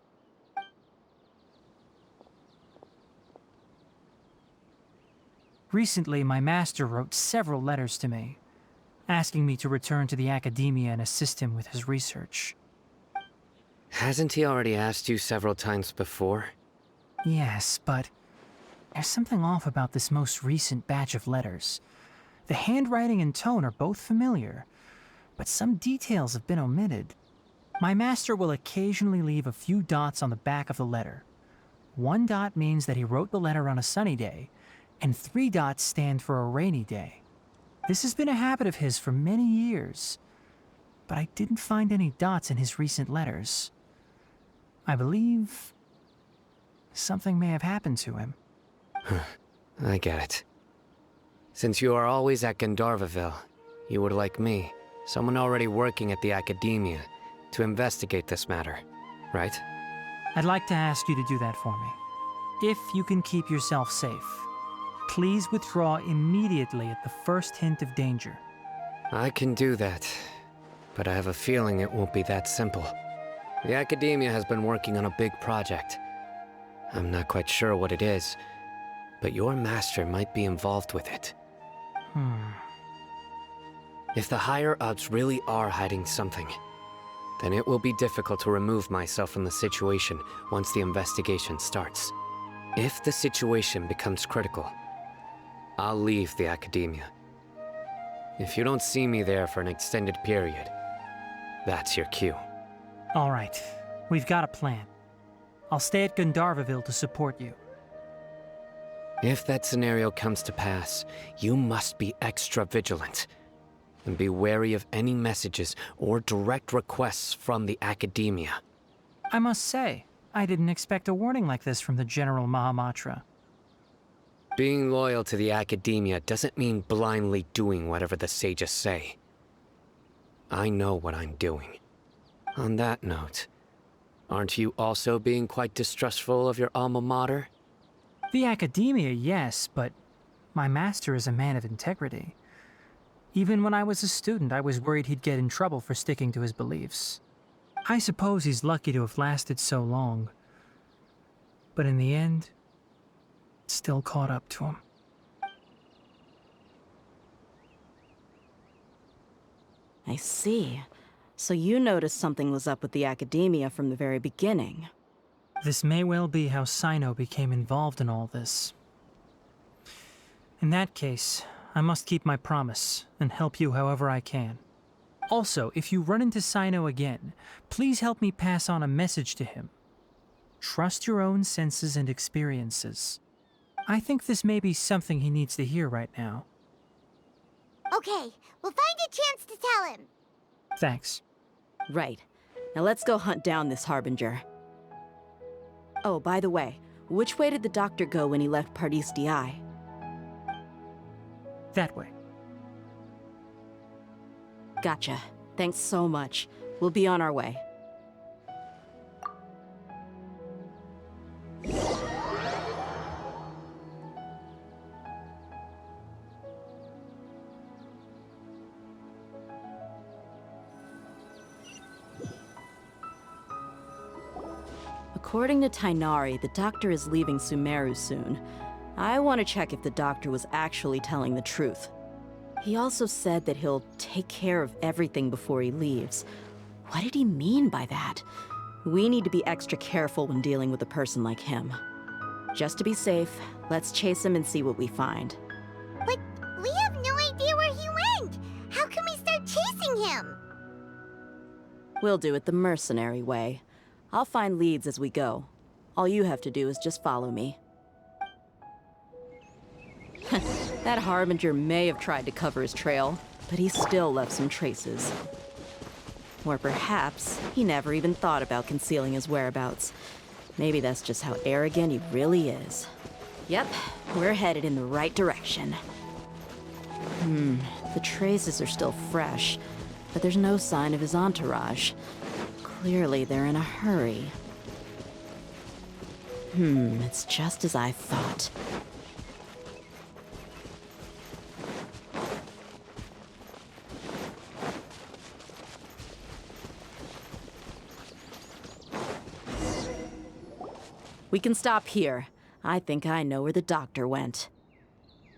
Recently, my master wrote several letters to me, asking me to return to the academia and assist him with his research. Hasn't he already asked you several times before? Yes, but there's something off about this most recent batch of letters. The handwriting and tone are both familiar, but some details have been omitted. My master will occasionally leave a few dots on the back of the letter. 1 dot means that he wrote the letter on a sunny day, and 3 dots stand for a rainy day. This has been a habit of his for many years, but I didn't find any dots in his recent letters. I believe something may have happened to him. I get it. Since you are always at Gandharvaville, you would like me, someone already working at the academia, to investigate this matter, right? I'd like to ask you to do that for me. If you can keep yourself safe, please withdraw immediately at the first hint of danger. I can do that, but I have a feeling it won't be that simple. The academia has been working on a big project. I'm not quite sure what it is, but your master might be involved with it. If the higher-ups really are hiding something, then it will be difficult to remove myself from the situation once the investigation starts. If the situation becomes critical, I'll leave the academia. If you don't see me there for an extended period, that's your cue. All right, we've got a plan. I'll stay at Gandharvaville to support you. If that scenario comes to pass, you must be extra vigilant. And be wary of any messages or direct requests from the academia. I must say, I didn't expect a warning like this from the General Mahamatra. Being loyal to the academia doesn't mean blindly doing whatever the sages say. I know what I'm doing. On that note, aren't you also being quite distrustful of your alma mater? The academia, yes, but my master is a man of integrity. Even when I was a student, I was worried he'd get in trouble for sticking to his beliefs. I suppose he's lucky to have lasted so long. But in the end, it still caught up to him. I see. So you noticed something was up with the academia from the very beginning. This may well be how Sino became involved in all this. In that case, I must keep my promise and help you however I can. Also, if you run into Sino again, please help me pass on a message to him. Trust your own senses and experiences. I think this may be something he needs to hear right now. Okay, we'll find a chance to tell him. Thanks. Right. Now let's go hunt down this Harbinger. Oh, by the way, which way did the doctor go when he left Pardis-Di? That way. Gotcha. Thanks so much. We'll be on our way. According to Tighnari, the doctor is leaving Sumeru soon. I want to check if the doctor was actually telling the truth. He also said that he'll take care of everything before he leaves. What did he mean by that? We need to be extra careful when dealing with a person like him. Just to be safe, let's chase him and see what we find. But we have no idea where he went! How can we start chasing him? We'll do it the mercenary way. I'll find leads as we go. All you have to do is just follow me. That Harbinger may have tried to cover his trail, but he still left some traces. Or perhaps he never even thought about concealing his whereabouts. Maybe that's just how arrogant he really is. Yep, we're headed in the right direction. The traces are still fresh, but there's no sign of his entourage. Clearly they're in a hurry. It's just as I thought. We can stop here. I think I know where the doctor went.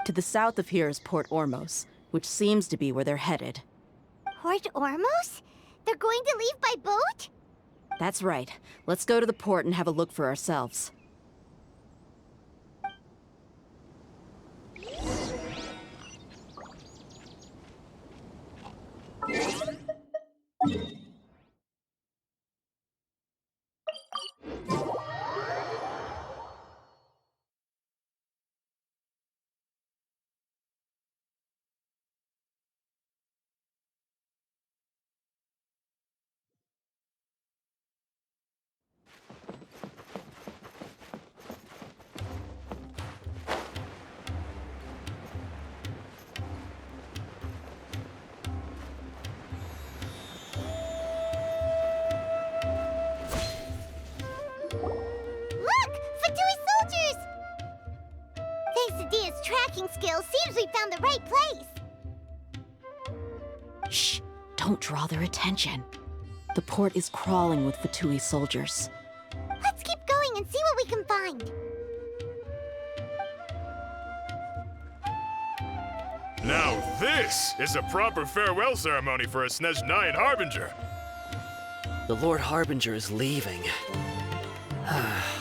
To the south of here is Port Ormos, which seems to be where they're headed. Port Ormos? They're going to leave by boat? That's right. Let's go to the port and have a look for ourselves. tracking skills, seems we found the right place. Shh! Don't draw their attention. The port is crawling with Fatui soldiers. Let's keep going and see what we can find. Now this is a proper farewell ceremony for a Snezhnayan Harbinger. The Lord Harbinger is leaving.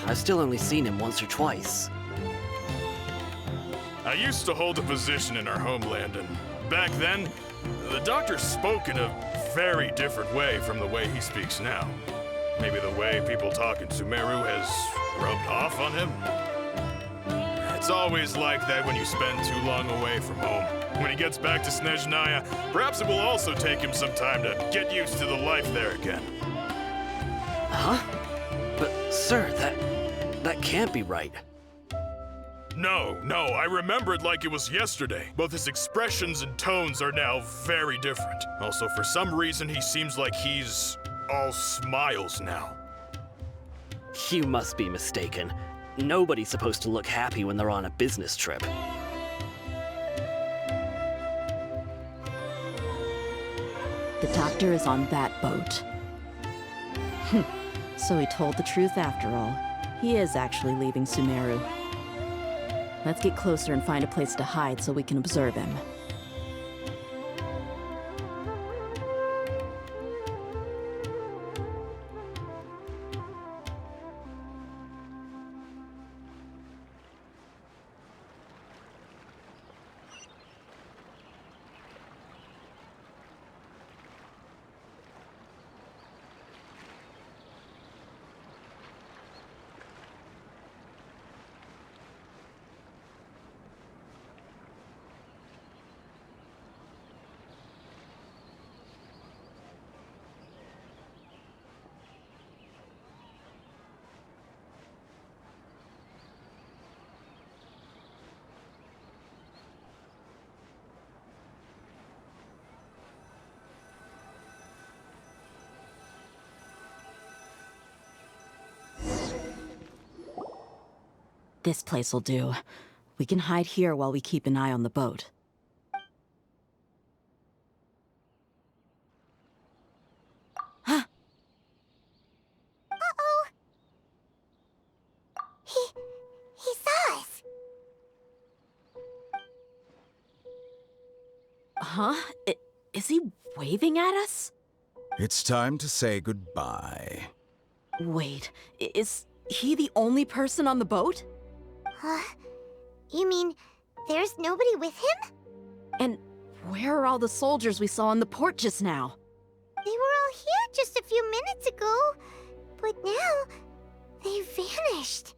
I've still only seen him once or twice. I used to hold a position in our homeland, and back then, the doctor spoke in a very different way from the way he speaks now. Maybe the way people talk in Sumeru has rubbed off on him? It's always like that when you spend too long away from home. When he gets back to Snezhnaya, perhaps it will also take him some time to get used to the life there again. Huh? But, sir, that can't be right. No, I remember it like it was yesterday. Both his expressions and tones are now very different. Also, for some reason, he seems like he's all smiles now. You must be mistaken. Nobody's supposed to look happy when they're on a business trip. The doctor is on that boat. So he told the truth after all. He is actually leaving Sumeru. Let's get closer and find a place to hide so we can observe him. This place will do. We can hide here while we keep an eye on the boat. Huh? Uh-oh. He saw us. Huh? Is he waving at us? It's time to say goodbye. Wait, is he the only person on the boat? You mean there's nobody with him? And where are all the soldiers we saw in the port just now? They were all here just a few minutes ago, but now they vanished.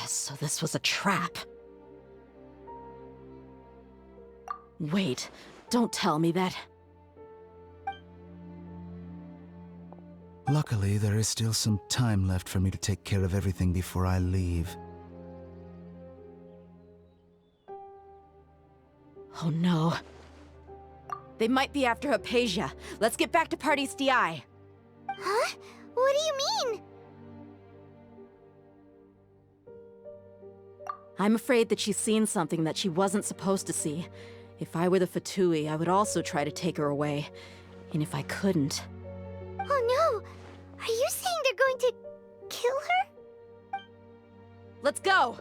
So this was a trap. Wait, don't tell me that. Luckily, there is still some time left for me to take care of everything before I leave. Oh no. They might be after Hypatia. Let's get back to Party's DI. Huh? What do you mean? I'm afraid that she's seen something that she wasn't supposed to see. If I were the Fatui, I would also try to take her away. And if I couldn't... Oh no! Are you saying they're going to kill her? Let's go!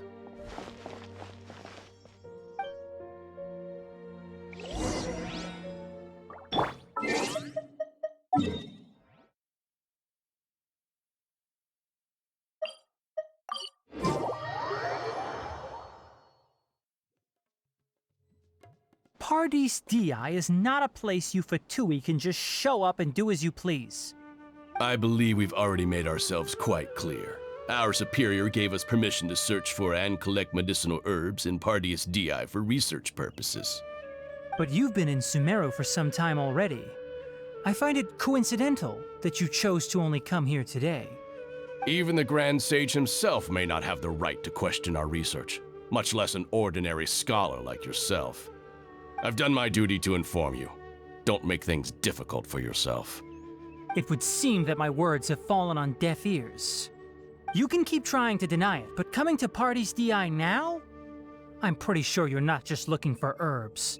Party's DI is not a place you Fatui can just show up and do as you please. I believe we've already made ourselves quite clear. Our superior gave us permission to search for and collect medicinal herbs in Party's DI for research purposes. But you've been in Sumeru for some time already. I find it coincidental that you chose to only come here today. Even the Grand Sage himself may not have the right to question our research, much less an ordinary scholar like yourself. I've done my duty to inform you. Don't make things difficult for yourself. It would seem that my words have fallen on deaf ears. You can keep trying to deny it, but coming to Party's DI now? I'm pretty sure you're not just looking for herbs.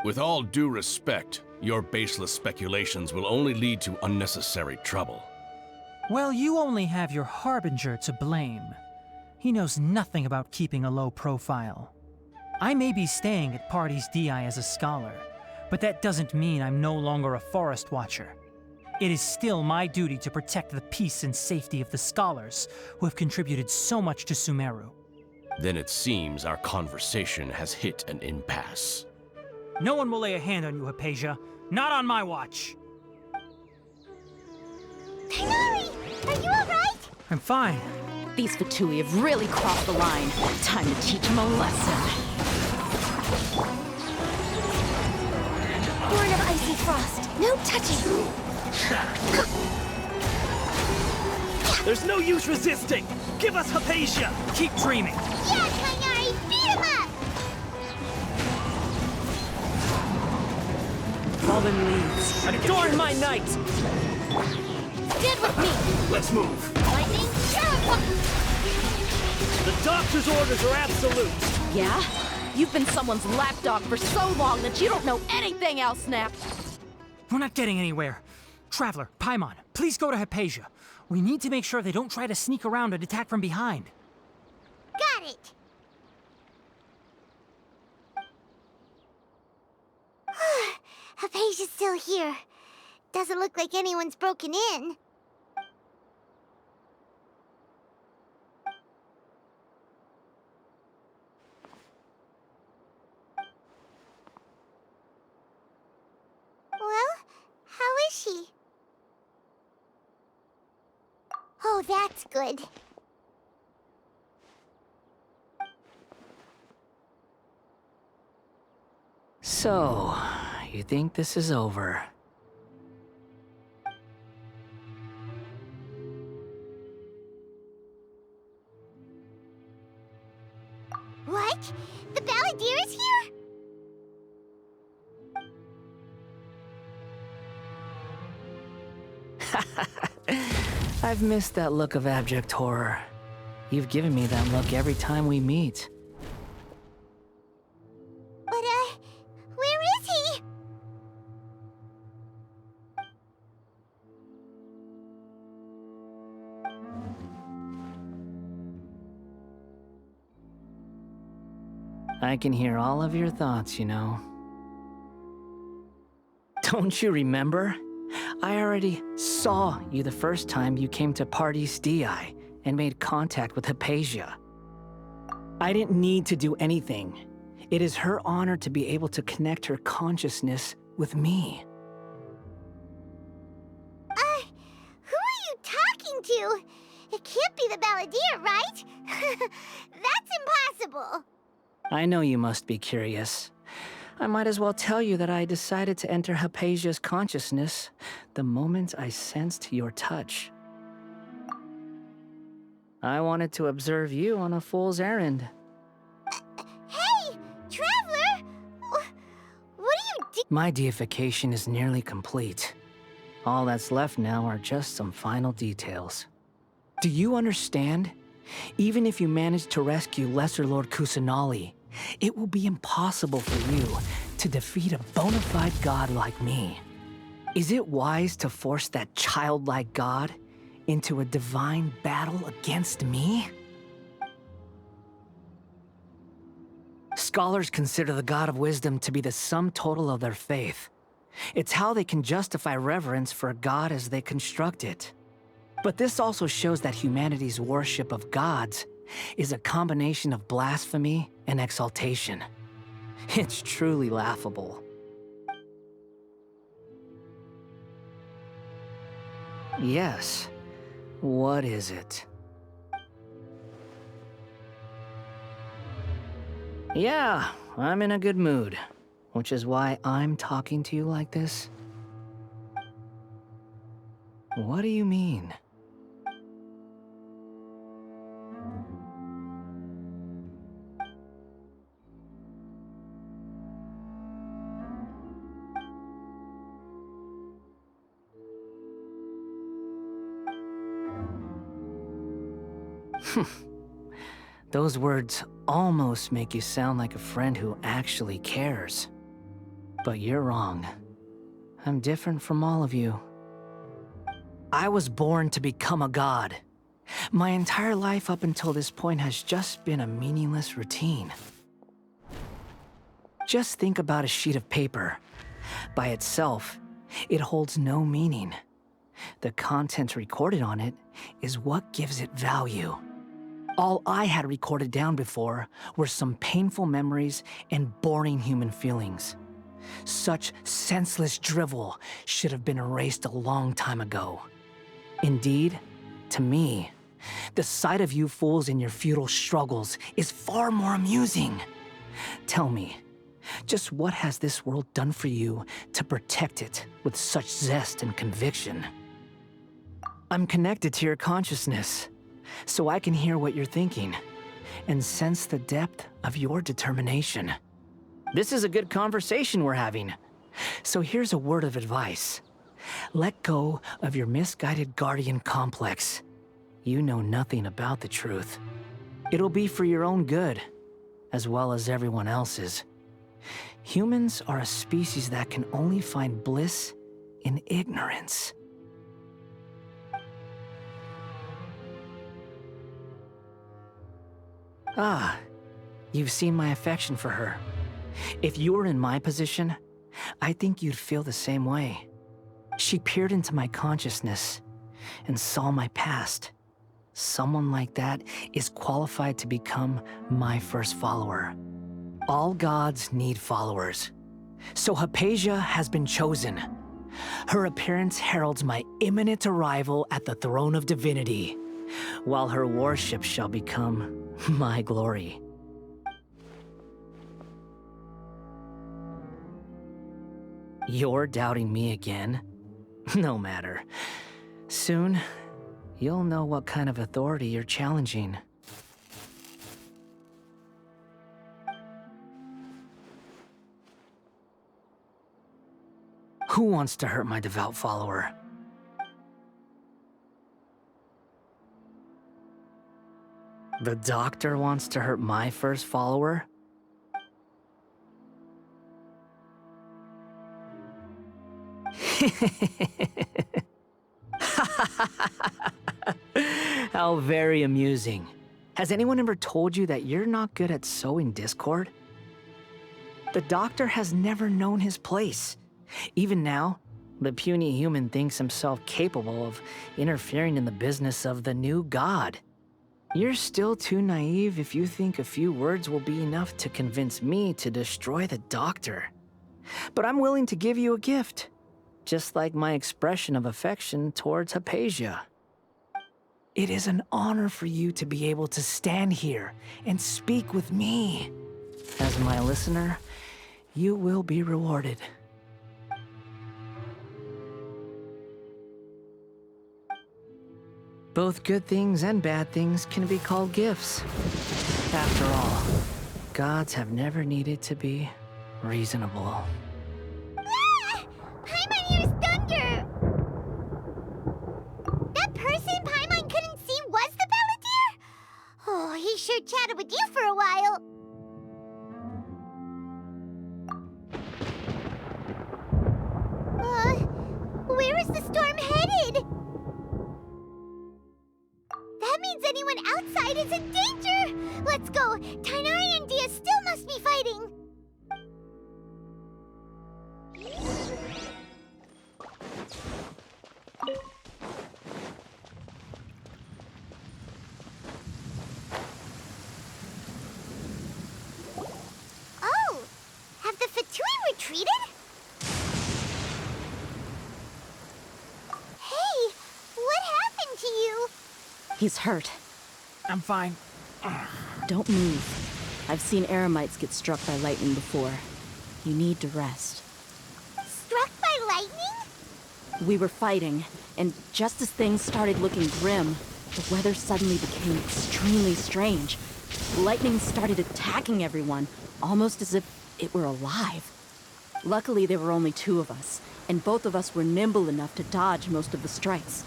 With all due respect, your baseless speculations will only lead to unnecessary trouble. Well, you only have your Harbinger to blame. He knows nothing about keeping a low profile. I may be staying at Parties DI as a scholar, but that doesn't mean I'm no longer a forest watcher. It is still my duty to protect the peace and safety of the scholars who have contributed so much to Sumeru. Then it seems our conversation has hit an impasse. No one will lay a hand on you, Hypatia. Not on my watch. Tighnari! Are you alright? I'm fine. These Fatui have really crossed the line. Time to teach them a lesson. Born of icy frost. No touching. There's no use resisting! Give us Hypatia! Keep dreaming! Yeah, Tighnari! Beat him up! Fallen leaves, adorn my night! Stand with me! Let's move! Lightning, terrifying! The doctor's orders are absolute! Yeah? You've been someone's lapdog for so long that you don't know anything else, Snap! We're not getting anywhere. Traveler, Paimon, please go to Hypatia. We need to make sure they don't try to sneak around and attack from behind. Got it! Hypatia's still here. Doesn't look like anyone's broken in. Well, how is she? Oh, that's good. So, you think this is over? What? The Balladeer is here? I've missed that look of abject horror. You've given me that look every time we meet. But, where is he? I can hear all of your thoughts, you know. Don't you remember? I already saw you the first time you came to Parties DI and made contact with Hypatia. I didn't need to do anything. It is her honor to be able to connect her consciousness with me. Who are you talking to? It can't be the Balladeer, right? That's impossible. I know you must be curious. I might as well tell you that I decided to enter Hypatia's consciousness the moment I sensed your touch. I wanted to observe you on a fool's errand. Hey, Traveler! What are you doing? My deification is nearly complete. All that's left now are just some final details. Do you understand? Even if you manage to rescue Lesser Lord Kusanali, it will be impossible for you to defeat a bona fide god like me. Is it wise to force that childlike god into a divine battle against me? Scholars consider the god of wisdom to be the sum total of their faith. It's how they can justify reverence for a god as they construct it. But this also shows that humanity's worship of gods is a combination of blasphemy and exaltation. It's truly laughable. Yes. What is it? Yeah, I'm in a good mood, which is why I'm talking to you like this. What do you mean? Those words almost make you sound like a friend who actually cares. But you're wrong. I'm different from all of you. I was born to become a god. My entire life up until this point has just been a meaningless routine. Just think about a sheet of paper. By itself, it holds no meaning. The content recorded on it is what gives it value. All I had recorded down before were some painful memories and boring human feelings. Such senseless drivel should have been erased a long time ago. Indeed, to me, the sight of you fools in your futile struggles is far more amusing. Tell me, just what has this world done for you to protect it with such zest and conviction? I'm connected to your consciousness, so I can hear what you're thinking and sense the depth of your determination. This is a good conversation we're having. So here's a word of advice. Let go of your misguided guardian complex. You know nothing about the truth. It'll be for your own good, as well as everyone else's. Humans are a species that can only find bliss in ignorance. Ah, you've seen my affection for her. If you were in my position, I think you'd feel the same way. She peered into my consciousness and saw my past. Someone like that is qualified to become my first follower. All gods need followers. So Hypatia has been chosen. Her appearance heralds my imminent arrival at the throne of divinity, while her worship shall become my glory. You're doubting me again? No matter. Soon, you'll know what kind of authority you're challenging. Who wants to hurt my devout follower? The doctor wants to hurt my first follower? How very amusing. Has anyone ever told you that you're not good at sowing discord? The doctor has never known his place. Even now, the puny human thinks himself capable of interfering in the business of the new god. You're still too naive if you think a few words will be enough to convince me to destroy the doctor. But I'm willing to give you a gift, just like my expression of affection towards Hypatia. It is an honor for you to be able to stand here and speak with me. As my listener, you will be rewarded. Both good things and bad things can be called gifts. After all, gods have never needed to be reasonable. Ah! Paimon hears thunder! That person Paimon couldn't see was the Balladeer? Oh, he sure chatted with you for a while. Where is the storm headed? That means anyone outside is in danger! Let's go! Tighnari and Dia still must be fighting! Oh! Have the Fatui retreated? Hey! What happened to you? He's hurt. I'm fine. Don't move. I've seen Eremites get struck by lightning before. You need to rest. Struck by lightning? We were fighting, and just as things started looking grim, the weather suddenly became extremely strange. Lightning started attacking everyone, almost as if it were alive. Luckily, there were only two of us, and both of us were nimble enough to dodge most of the strikes.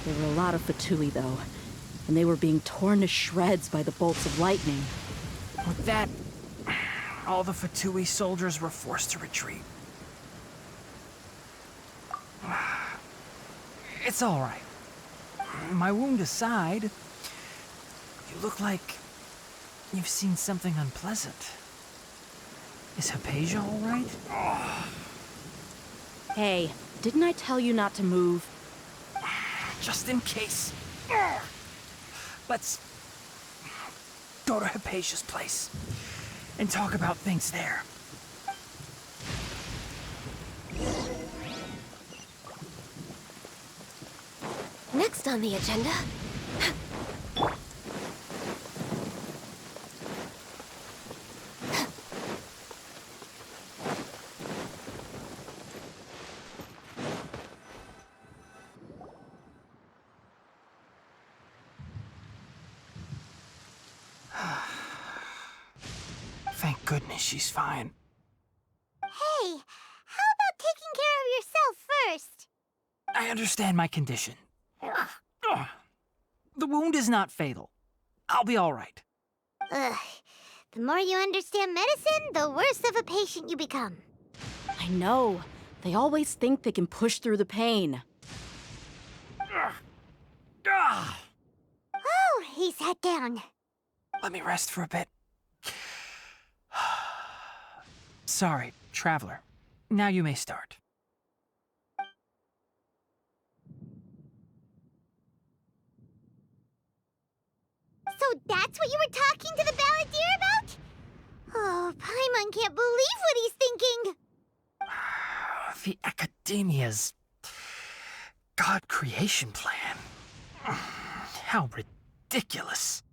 There were a lot of Fatui, though. and they were being torn to shreds by the bolts of lightning. With that, all the Fatui soldiers were forced to retreat. It's all right. My wound aside, you look like you've seen something unpleasant. Is Hypatia all right? Hey, didn't I tell you not to move? Just in case. Let's go to Hypatia's place and talk about things there. Next on the agenda... Thank goodness she's fine. Hey, how about taking care of yourself first? I understand my condition. The wound is not fatal. I'll be all right. Ugh. The more you understand medicine, the worse of a patient you become. I know. They always think they can push through the pain. Oh, he sat down. Let me rest for a bit. Sorry, traveler. Now you may start. So that's what you were talking to the balladeer about? Oh, Paimon can't believe what he's thinking. The Academia's God creation plan. How ridiculous.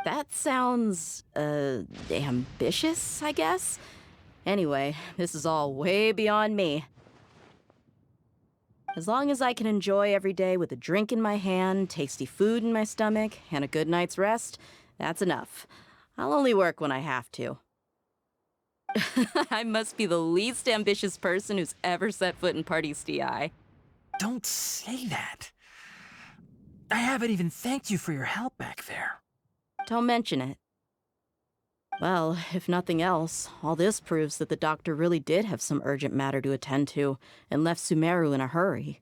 That sounds, ambitious, I guess? Anyway, this is all way beyond me. As long as I can enjoy every day with a drink in my hand, tasty food in my stomach, and a good night's rest, that's enough. I'll only work when I have to. I must be the least ambitious person who's ever set foot in Parties DI. Don't say that. I haven't even thanked you for your help back there. Don't mention it. Well, if nothing else, all this proves that the doctor really did have some urgent matter to attend to and left Sumeru in a hurry.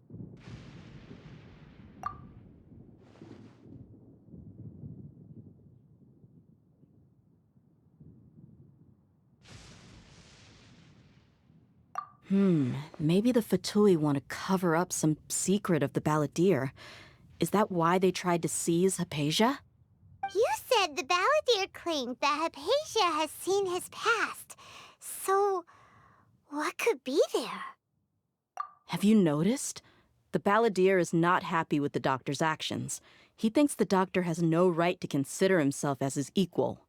Maybe the Fatui want to cover up some secret of the balladeer. Is that why they tried to seize Hypatia? You said the balladeer claimed that Hypatia has seen his past. So, what could be there? Have you noticed? The balladeer is not happy with the doctor's actions. He thinks the doctor has no right to consider himself as his equal.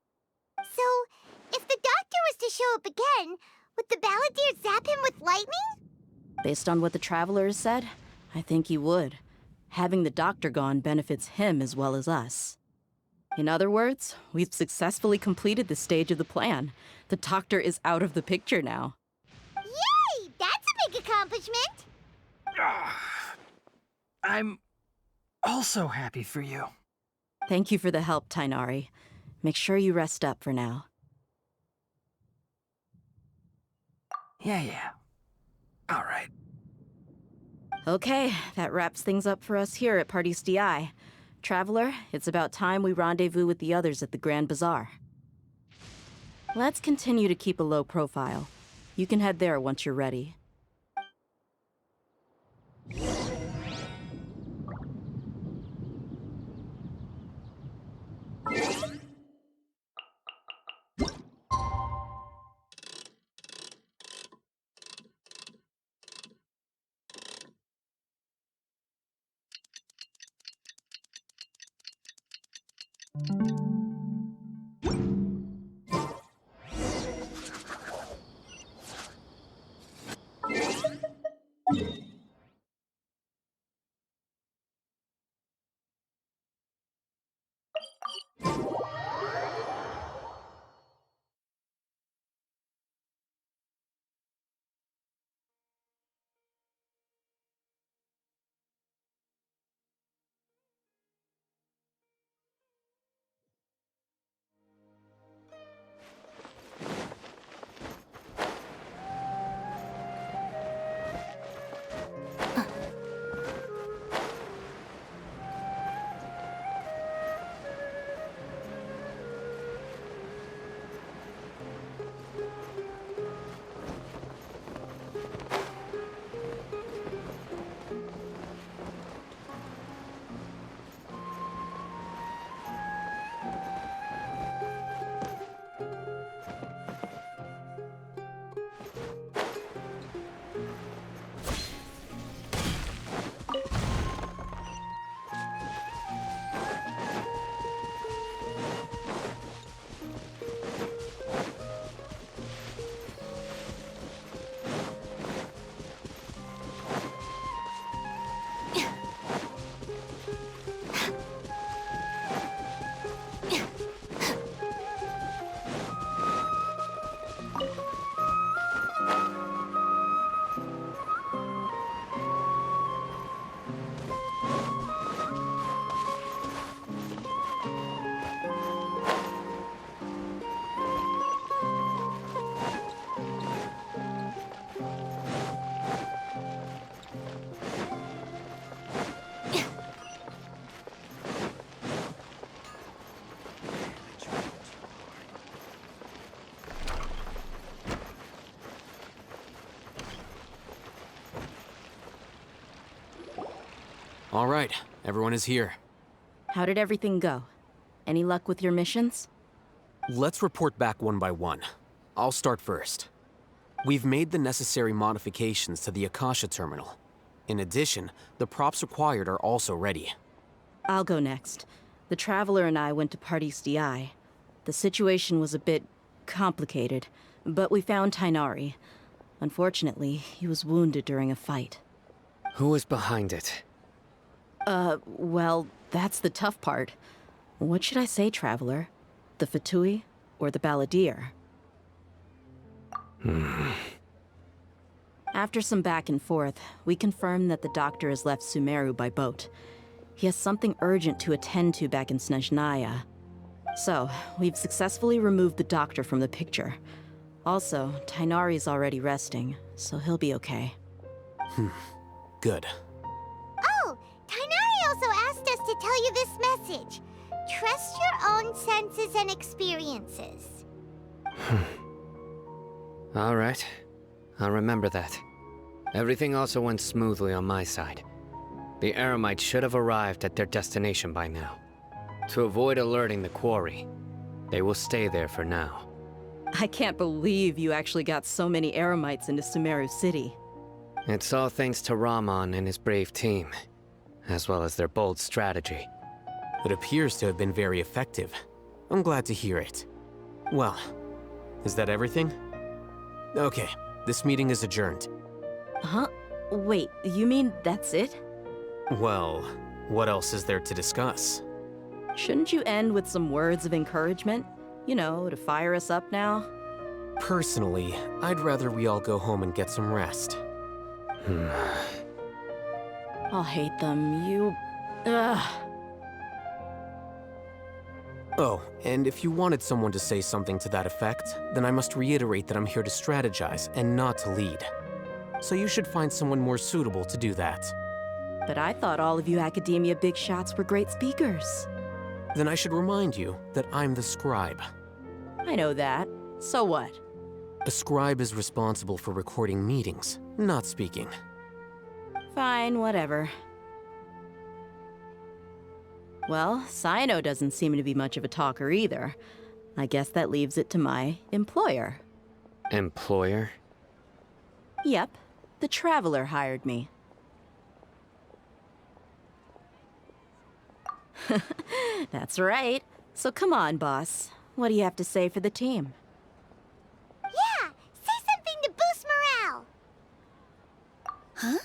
So, if the doctor was to show up again, would the balladeer zap him with lightning? Based on what the traveler has said, I think he would. Having the doctor gone benefits him as well as us. In other words, we've successfully completed this stage of the plan. The doctor is out of the picture now. Yay! That's a big accomplishment! I'm also happy for you. Thank you for the help, Tainari. Make sure you rest up for now. Yeah. All right. Okay, that wraps things up for us here at Parties DI. Traveler, it's about time we rendezvous with the others at the Grand Bazaar. Let's continue to keep a low profile. You can head there once you're ready. All right, everyone is here. How did everything go? Any luck with your missions? Let's report back one by one. I'll start first. We've made the necessary modifications to the Akasha terminal. In addition, the props required are also ready. I'll go next. The Traveler and I went to Pardis DI. The situation was a bit complicated, but we found Tainari. Unfortunately, he was wounded during a fight. Who was behind it? Well, that's the tough part. What should I say, Traveler? The Fatui or the Balladeer? After some back and forth, we confirmed that the doctor has left Sumeru by boat. He has something urgent to attend to back in Snezhnaya. So, we've successfully removed the doctor from the picture. Also, Tainari's already resting, so he'll be okay. Good. Oh, Tainari also asked us to tell you this message. Trust your own senses and experiences. All right. I'll remember that. Everything also went smoothly on my side. The Eremites should have arrived at their destination by now. To avoid alerting the quarry, they will stay there for now. I can't believe you actually got so many Eremites into Sumeru City. It's all thanks to Rahman and his brave team, as well as their bold strategy. It appears to have been very effective. I'm glad to hear it. Well, is that everything? Okay, this meeting is adjourned. Huh? Wait, you mean that's it? Well, what else is there to discuss? Shouldn't you end with some words of encouragement? You know, to fire us up now? Personally, I'd rather we all go home and get some rest. I'll hate them, you... Ugh. Oh, and if you wanted someone to say something to that effect, then I must reiterate that I'm here to strategize and not to lead. So you should find someone more suitable to do that. But I thought all of you academia big shots were great speakers. Then I should remind you that I'm the scribe. I know that. So what? A scribe is responsible for recording meetings, not speaking. Fine, whatever. Well, Sino doesn't seem to be much of a talker either. I guess that leaves it to my employer. Employer? Yep, the Traveler hired me. That's right. So come on, boss. What do you have to say for the team? Yeah, say something to boost morale. Huh?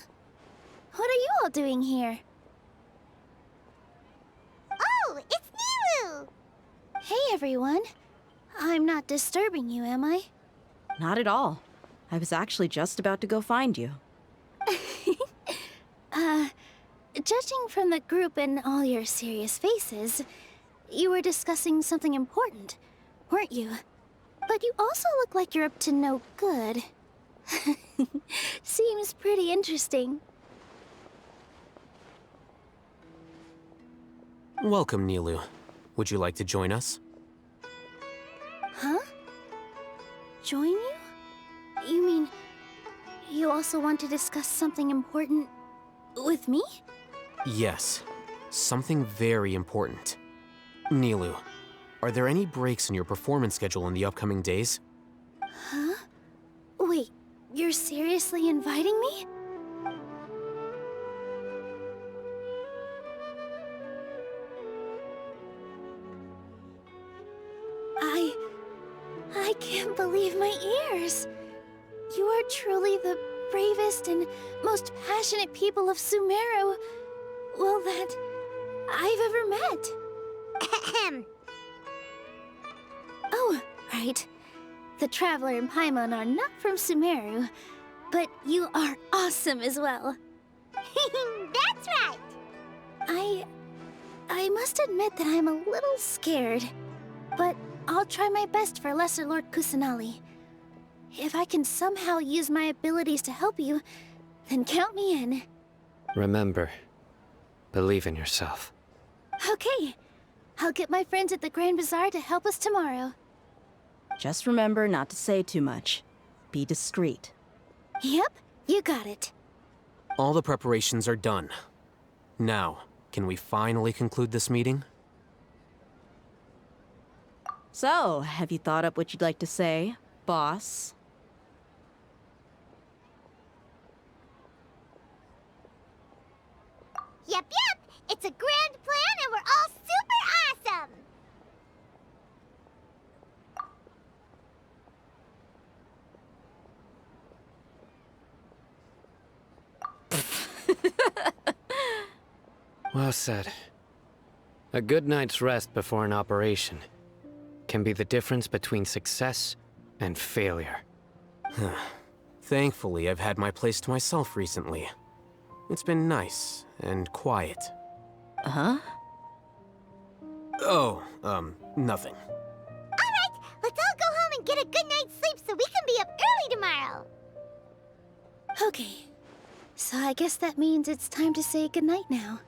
What are you all doing here? Oh, it's Nilu! Hey, everyone. I'm not disturbing you, am I? Not at all. I was actually just about to go find you. Judging from the group and all your serious faces, you were discussing something important, weren't you? But you also look like you're up to no good. Seems pretty interesting. Welcome, Nilu. Would you like to join us? Huh? Join you? You mean, you also want to discuss something important with me? Yes, something very important. Nilu, are there any breaks in your performance schedule in the upcoming days? Huh? Wait, you're seriously inviting me? I can't believe my ears. You are truly the bravest and most passionate people of Sumeru, well, that I've ever met. Ahem. Oh, right. The Traveler and Paimon are not from Sumeru, but you are awesome as well. That's right! I must admit that I'm a little scared, but I'll try my best for Lesser Lord Kusanali. If I can somehow use my abilities to help you, then count me in. Remember, believe in yourself. Okay. I'll get my friends at the Grand Bazaar to help us tomorrow. Just remember not to say too much. Be discreet. Yep, you got it. All the preparations are done. Now, can we finally conclude this meeting? So, have you thought up what you'd like to say, boss? Yep, it's a grand plan and we're all super awesome! Well said. A good night's rest before an operation can be the difference between success and failure. Thankfully, I've had my place to myself recently. It's been nice and quiet. Uh-huh? Oh, nothing. Alright, let's all go home and get a good night's sleep so we can be up early tomorrow! Okay. So I guess that means it's time to say goodnight now.